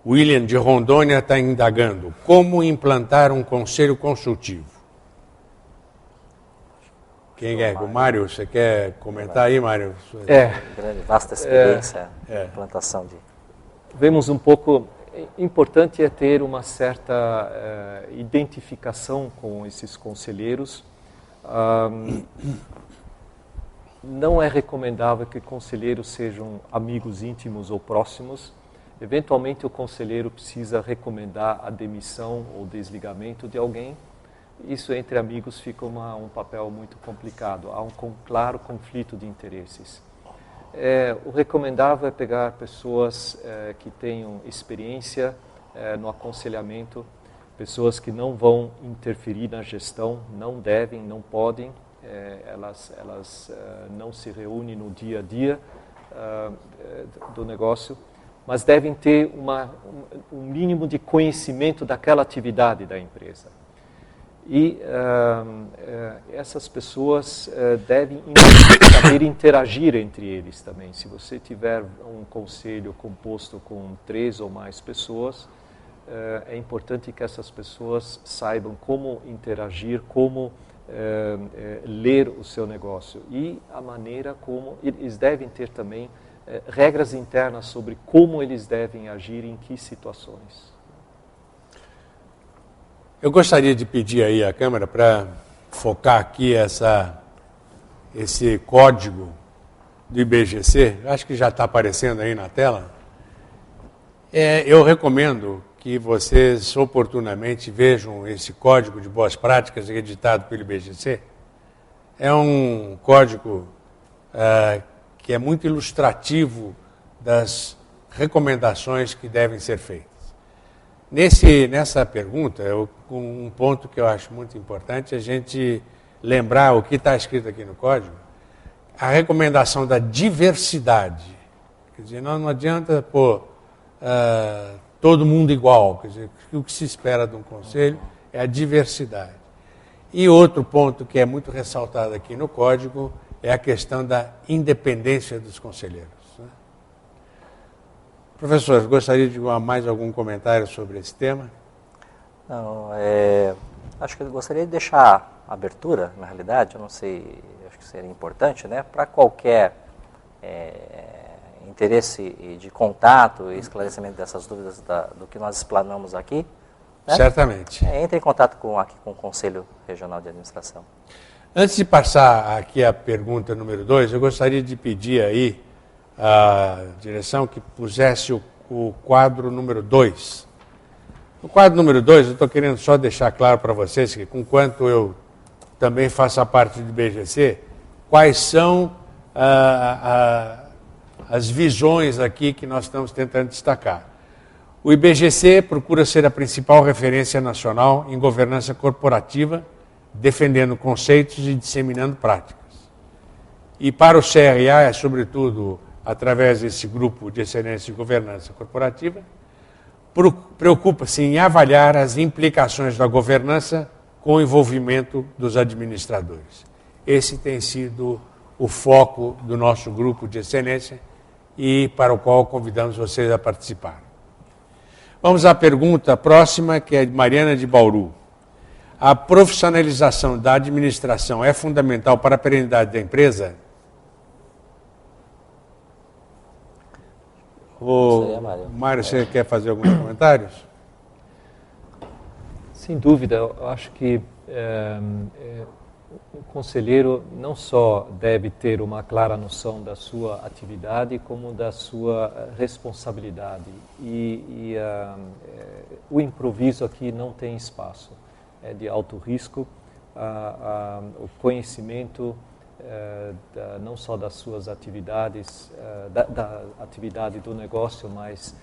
[SPEAKER 1] William de Rondônia está indagando. Como implantar um conselho consultivo? Quem é? O Mário, você quer comentar aí, Mário?
[SPEAKER 3] Grande, vasta experiência de implantação de...
[SPEAKER 2] Vemos um pouco... Importante é ter uma certa identificação com esses conselheiros. Não é recomendável que conselheiros sejam amigos íntimos ou próximos. Eventualmente, o conselheiro precisa recomendar a demissão ou desligamento de alguém. Isso entre amigos fica um papel muito complicado. Há um claro conflito de interesses. O recomendável é pegar pessoas que tenham experiência no aconselhamento, pessoas que não vão interferir na gestão, não devem, não podem, elas não se reúnem no dia a dia do negócio, mas devem ter um mínimo de conhecimento daquela atividade da empresa. E essas pessoas devem saber interagir entre eles também. Se você tiver um conselho composto com 3 ou mais pessoas, é importante que essas pessoas saibam como interagir, como ler o seu negócio e a maneira como eles devem ter também regras internas sobre como eles devem agir em que situações.
[SPEAKER 1] Eu gostaria de pedir aí à Câmara para focar aqui esse código do IBGC, acho que já está aparecendo aí na tela. Eu recomendo que vocês oportunamente vejam esse código de boas práticas editado pelo IBGC. É um código que é muito ilustrativo das recomendações que devem ser feitas. Nessa pergunta, um ponto que eu acho muito importante é a gente lembrar o que está escrito aqui no código, a recomendação da diversidade. Quer dizer, não adianta pôr todo mundo igual. Quer dizer, o que se espera de um conselho é a diversidade. E outro ponto que é muito ressaltado aqui no código é a questão da independência dos conselheiros. Professor, gostaria de mais algum comentário sobre esse tema?
[SPEAKER 3] Não, acho que eu gostaria de deixar a abertura, na realidade, eu não sei, acho que seria importante, né, para qualquer interesse de contato e esclarecimento dessas dúvidas do que nós explanamos aqui. Né?
[SPEAKER 1] Certamente.
[SPEAKER 3] Entre em contato com o Conselho Regional de Administração.
[SPEAKER 1] Antes de passar aqui a pergunta número 2, eu gostaria de pedir aí a direção que pusesse o quadro número 2. No quadro número 2, eu estou querendo só deixar claro para vocês que, enquanto eu também faço parte do IBGC, quais são as visões aqui que nós estamos tentando destacar. O IBGC procura ser a principal referência nacional em governança corporativa, defendendo conceitos e disseminando práticas. E para o CRA é, sobretudo, através desse grupo de excelência de governança corporativa, preocupa-se em avaliar as implicações da governança com o envolvimento dos administradores. Esse tem sido o foco do nosso grupo de excelência e para o qual convidamos vocês a participar. Vamos à pergunta próxima, que é de Mariana de Bauru. A profissionalização da administração é fundamental para a perenidade da empresa? Mário, você quer fazer alguns comentários?
[SPEAKER 2] Sem dúvida, eu acho que o conselheiro não só deve ter uma clara noção da sua atividade, como da sua responsabilidade. O improviso aqui não tem espaço. É de alto risco, o conhecimento não só das suas atividades, da atividade do negócio, mas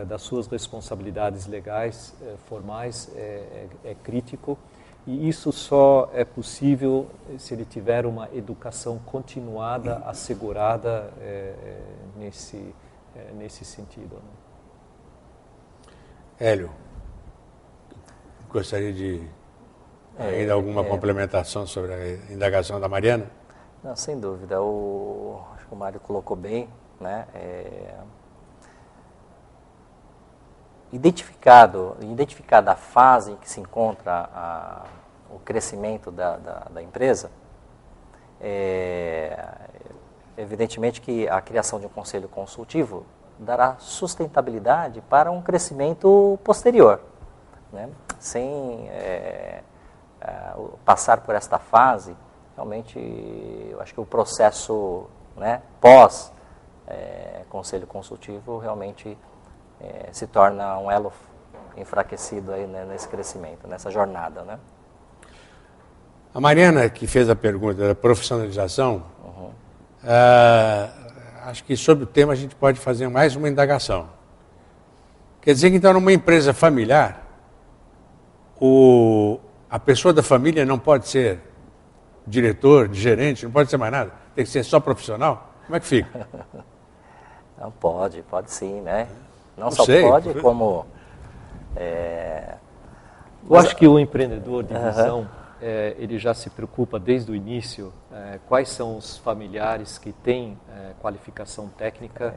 [SPEAKER 2] das suas responsabilidades legais, formais, é crítico. E isso só é possível se ele tiver uma educação continuada, assegurada nesse sentido.
[SPEAKER 1] Hélio, gostaria de ainda alguma complementação sobre a indagação da Mariana?
[SPEAKER 3] Não, sem dúvida. Acho que o Mário colocou bem, né? Identificada a fase em que se encontra o crescimento da empresa, evidentemente que a criação de um conselho consultivo dará sustentabilidade para um crescimento posterior, né? Sem passar por esta fase, realmente eu acho que o processo, né, pós conselho consultivo realmente se torna um elo enfraquecido aí, né, nesse crescimento, nessa jornada, né?
[SPEAKER 1] A Mariana, que fez a pergunta da profissionalização, acho que sobre o tema a gente pode fazer mais uma indagação. Quer dizer que, então, numa empresa familiar, a pessoa da família não pode ser diretor, gerente, não pode ser mais nada? Tem que ser só profissional? Como é que fica?
[SPEAKER 3] Não, pode sim, né? Não
[SPEAKER 1] Não
[SPEAKER 3] só
[SPEAKER 1] sei.
[SPEAKER 3] pode, como...
[SPEAKER 2] Eu acho que o empreendedor de visão, ele já se preocupa desde o início quais são os familiares que têm qualificação técnica,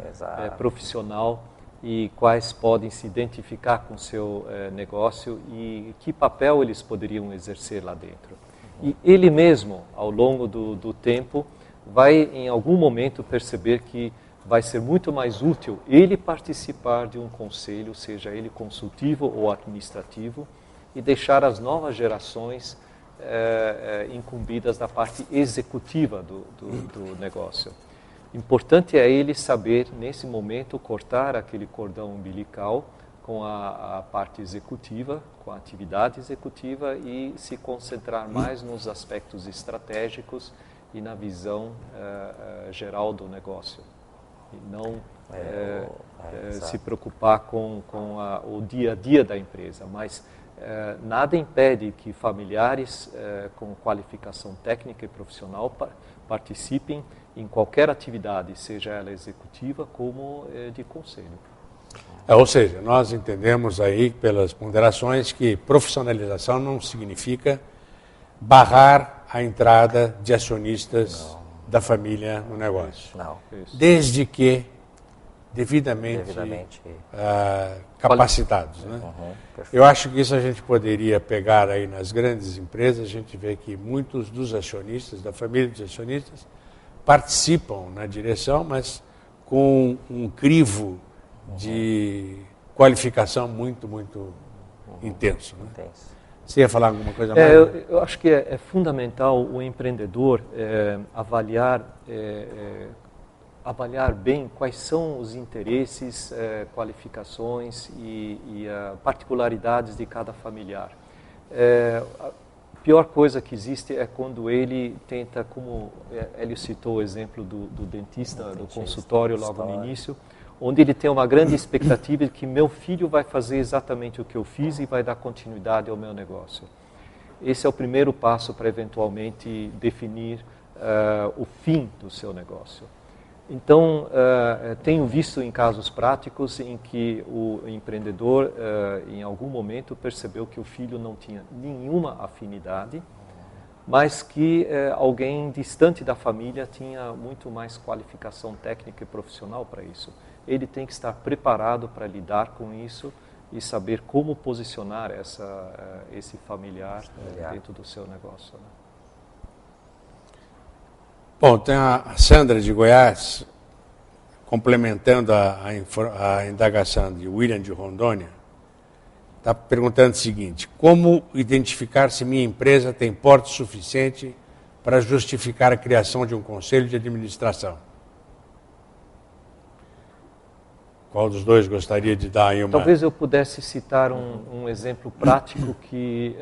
[SPEAKER 2] profissional, e quais podem se identificar com o seu negócio e que papel eles poderiam exercer lá dentro. E ele mesmo, ao longo do tempo, vai em algum momento perceber que vai ser muito mais útil ele participar de um conselho, seja ele consultivo ou administrativo, e deixar as novas gerações incumbidas da parte executiva do negócio. Importante é ele saber, nesse momento, cortar aquele cordão umbilical com a parte executiva, com a atividade executiva e se concentrar mais nos aspectos estratégicos e na visão geral do negócio. E não se preocupar com o dia a dia da empresa, mas nada impede que familiares com qualificação técnica e profissional participem em qualquer atividade, seja ela executiva como de conselho.
[SPEAKER 1] Ou seja, nós entendemos aí pelas ponderações que profissionalização não significa barrar a entrada de acionistas da família no negócio.
[SPEAKER 3] Não.
[SPEAKER 1] Desde que devidamente capacitados. Né? Eu acho que isso a gente poderia pegar aí nas grandes empresas, a gente vê que muitos dos acionistas, da família dos acionistas, participam na direção, mas com um crivo de qualificação muito, muito intenso. Né? Você ia falar alguma coisa mais?
[SPEAKER 2] Eu acho que é fundamental o empreendedor avaliar bem quais são os interesses, qualificações e particularidades de cada familiar. A pior coisa que existe é quando ele tenta, como ele citou o exemplo do dentista, do consultório logo no início, onde ele tem uma grande expectativa de que meu filho vai fazer exatamente o que eu fiz e vai dar continuidade ao meu negócio. Esse é o primeiro passo para eventualmente definir o fim do seu negócio. Então, tenho visto em casos práticos em que o empreendedor, em algum momento, percebeu que o filho não tinha nenhuma afinidade, mas que alguém distante da família tinha muito mais qualificação técnica e profissional para isso. Ele tem que estar preparado para lidar com isso e saber como posicionar esse familiar dentro do seu negócio. Né?
[SPEAKER 1] Bom, tem a Sandra de Goiás, complementando a indagação de William de Rondônia, está perguntando o seguinte: como identificar se minha empresa tem porte suficiente para justificar a criação de um conselho de administração? Qual dos dois gostaria de dar aí uma...
[SPEAKER 2] Talvez eu pudesse citar um exemplo prático que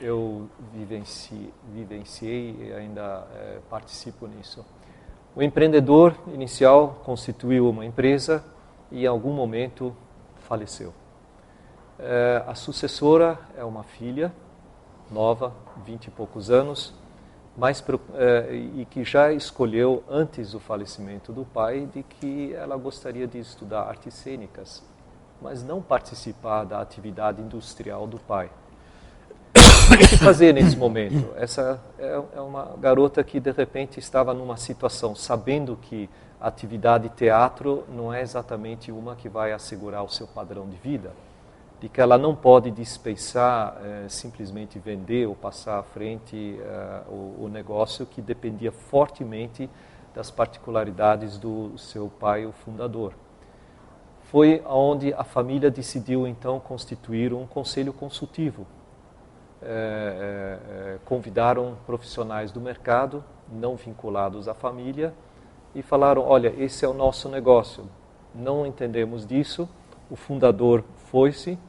[SPEAKER 2] eu vivenciei e ainda participo nisso. O empreendedor inicial constituiu uma empresa e em algum momento faleceu. A sucessora é uma filha nova, 20 e poucos anos, e que já escolheu, antes do falecimento do pai, de que ela gostaria de estudar artes cênicas, mas não participar da atividade industrial do pai. O que fazer nesse momento? Essa é uma garota que, de repente, estava numa situação, sabendo que a atividade teatro não é exatamente uma que vai assegurar o seu padrão de vida, de que ela não pode dispensar, simplesmente vender ou passar à frente o negócio que dependia fortemente das particularidades do seu pai, o fundador. Foi onde a família decidiu, então, constituir um conselho consultivo. Convidaram profissionais do mercado, não vinculados à família, e falaram: olha, esse é o nosso negócio, não entendemos disso, o fundador foi-se,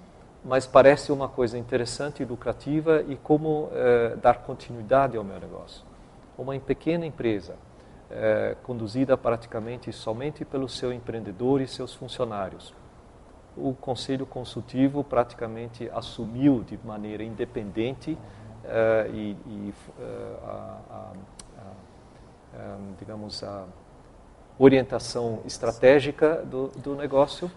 [SPEAKER 2] mas parece uma coisa interessante e lucrativa, e como dar continuidade ao meu negócio. Uma pequena empresa, conduzida praticamente somente pelo seu empreendedor e seus funcionários. O conselho consultivo praticamente assumiu de maneira independente digamos, a orientação estratégica do negócio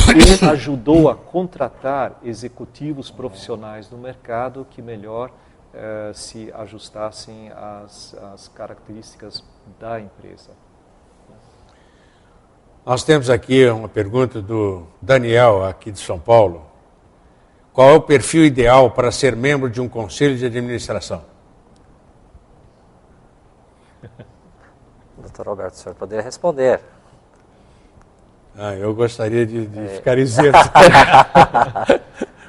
[SPEAKER 2] e ajudou a contratar executivos profissionais no mercado que melhor se ajustassem às características da empresa.
[SPEAKER 1] Nós temos aqui uma pergunta do Daniel, aqui de São Paulo. Qual é o perfil ideal para ser membro de um conselho de administração?
[SPEAKER 3] Doutor Alberto, o senhor poderia responder.
[SPEAKER 1] Eu gostaria de ficar isento.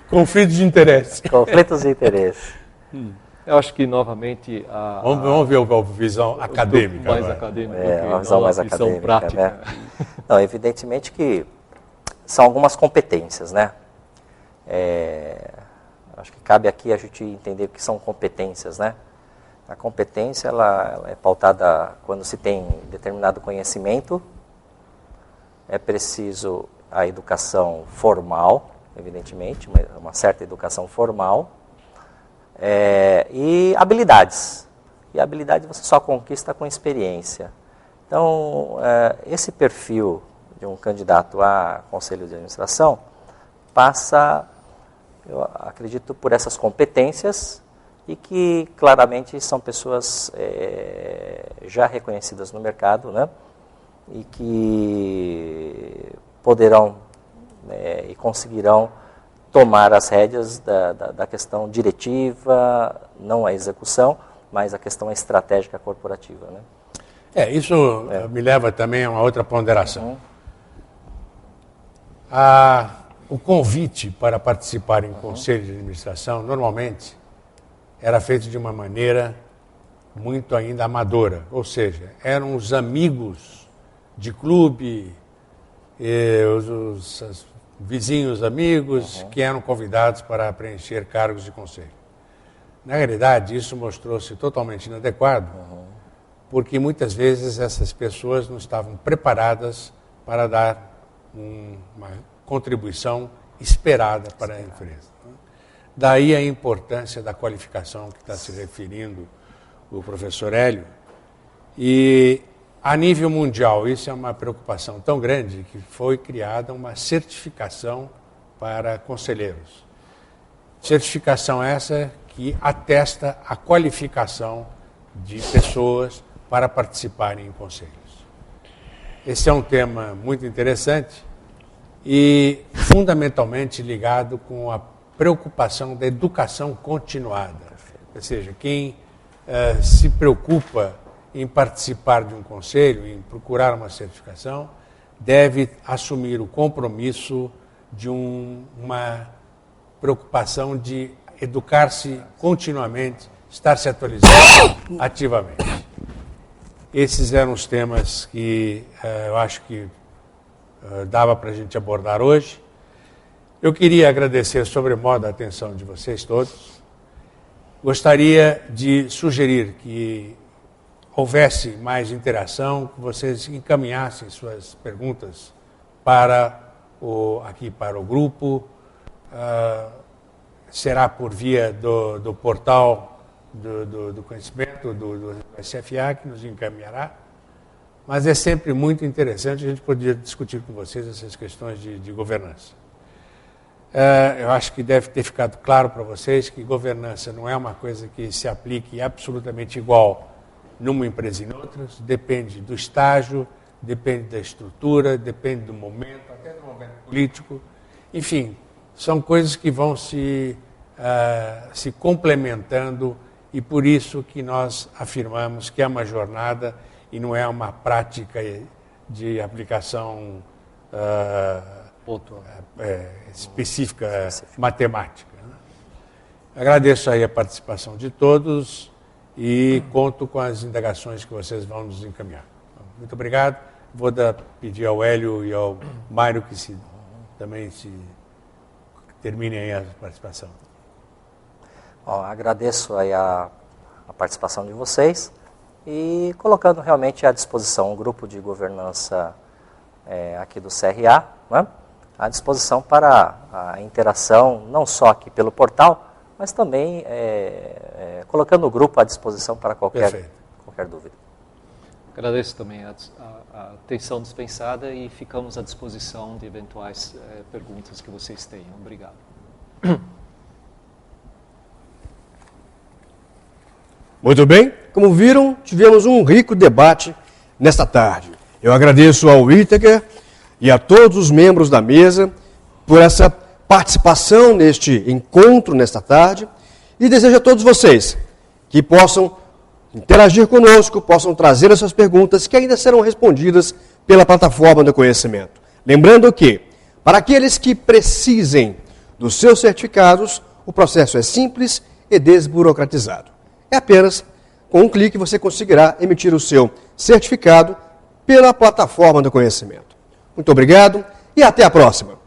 [SPEAKER 1] Conflitos de interesse.
[SPEAKER 3] Conflitos de interesse.
[SPEAKER 2] Eu acho que, novamente...
[SPEAKER 1] Vamos ver a visão acadêmica.
[SPEAKER 2] Mais acadêmica,
[SPEAKER 3] uma visão mais acadêmica,
[SPEAKER 2] prática.
[SPEAKER 3] Né? Não, evidentemente que são algumas competências, né? Acho que cabe aqui a gente entender o que são competências, né? A competência ela é pautada quando se tem determinado conhecimento. É preciso a educação formal, evidentemente, uma certa educação formal. E habilidades. E habilidade você só conquista com experiência. Então, esse perfil de um candidato a conselho de administração passa, eu acredito, por essas competências e que claramente são pessoas já reconhecidas no mercado, né? E que poderão e conseguirão tomar as rédeas da questão diretiva, não a execução, mas a questão estratégica corporativa, né?
[SPEAKER 1] Isso me leva também a uma outra ponderação. O convite para participar em conselho de administração, normalmente, era feito de uma maneira muito ainda amadora, ou seja, eram os amigos de clube, os vizinhos amigos que eram convidados para preencher cargos de conselho. Na realidade, isso mostrou-se totalmente inadequado, porque muitas vezes essas pessoas não estavam preparadas para dar uma contribuição esperada para a empresa. Daí a importância da qualificação que está se referindo o professor Hélio. E A nível mundial, isso é uma preocupação tão grande que foi criada uma certificação para conselheiros. Certificação essa que atesta a qualificação de pessoas para participarem em conselhos. Esse é um tema muito interessante e fundamentalmente ligado com a preocupação da educação continuada. Ou seja, quem se preocupa em participar de um conselho, em procurar uma certificação, deve assumir o compromisso de uma preocupação de educar-se continuamente, estar se atualizando ativamente. Esses eram os temas que eu acho que dava para a gente abordar hoje. Eu queria agradecer sobremodo a atenção de vocês todos. Gostaria de sugerir que houvesse mais interação, que vocês encaminhassem suas perguntas aqui para o grupo. Será por via do portal do conhecimento do SFA que nos encaminhará. Mas é sempre muito interessante a gente poder discutir com vocês essas questões de governança. Eu acho que deve ter ficado claro para vocês que governança não é uma coisa que se aplique absolutamente igual numa empresa e em outras, depende do estágio, depende da estrutura, depende do momento, até do momento político. Enfim, são coisas que vão se complementando e por isso que nós afirmamos que é uma jornada e não é uma prática de aplicação específica matemática. Né? Agradeço aí a participação de todos e conto com as indagações que vocês vão nos encaminhar. Muito obrigado. Vou pedir ao Hélio e ao Mário que também terminem aí a participação.
[SPEAKER 3] Agradeço aí a participação de vocês e colocando realmente à disposição um grupo de governança aqui do CRA, né? À disposição para a interação, não só aqui pelo portal, mas também colocando o grupo à disposição para qualquer dúvida.
[SPEAKER 2] Agradeço também a atenção dispensada e ficamos à disposição de eventuais perguntas que vocês tenham. Obrigado.
[SPEAKER 4] Muito bem, como viram, tivemos um rico debate nesta tarde. Eu agradeço ao Whittaker e a todos os membros da mesa por essa participação neste encontro nesta tarde e desejo a todos vocês que possam interagir conosco, possam trazer as suas perguntas que ainda serão respondidas pela plataforma do conhecimento. Lembrando que, para aqueles que precisem dos seus certificados, o processo é simples e desburocratizado. É apenas com um clique você conseguirá emitir o seu certificado pela plataforma do conhecimento. Muito obrigado e até a próxima.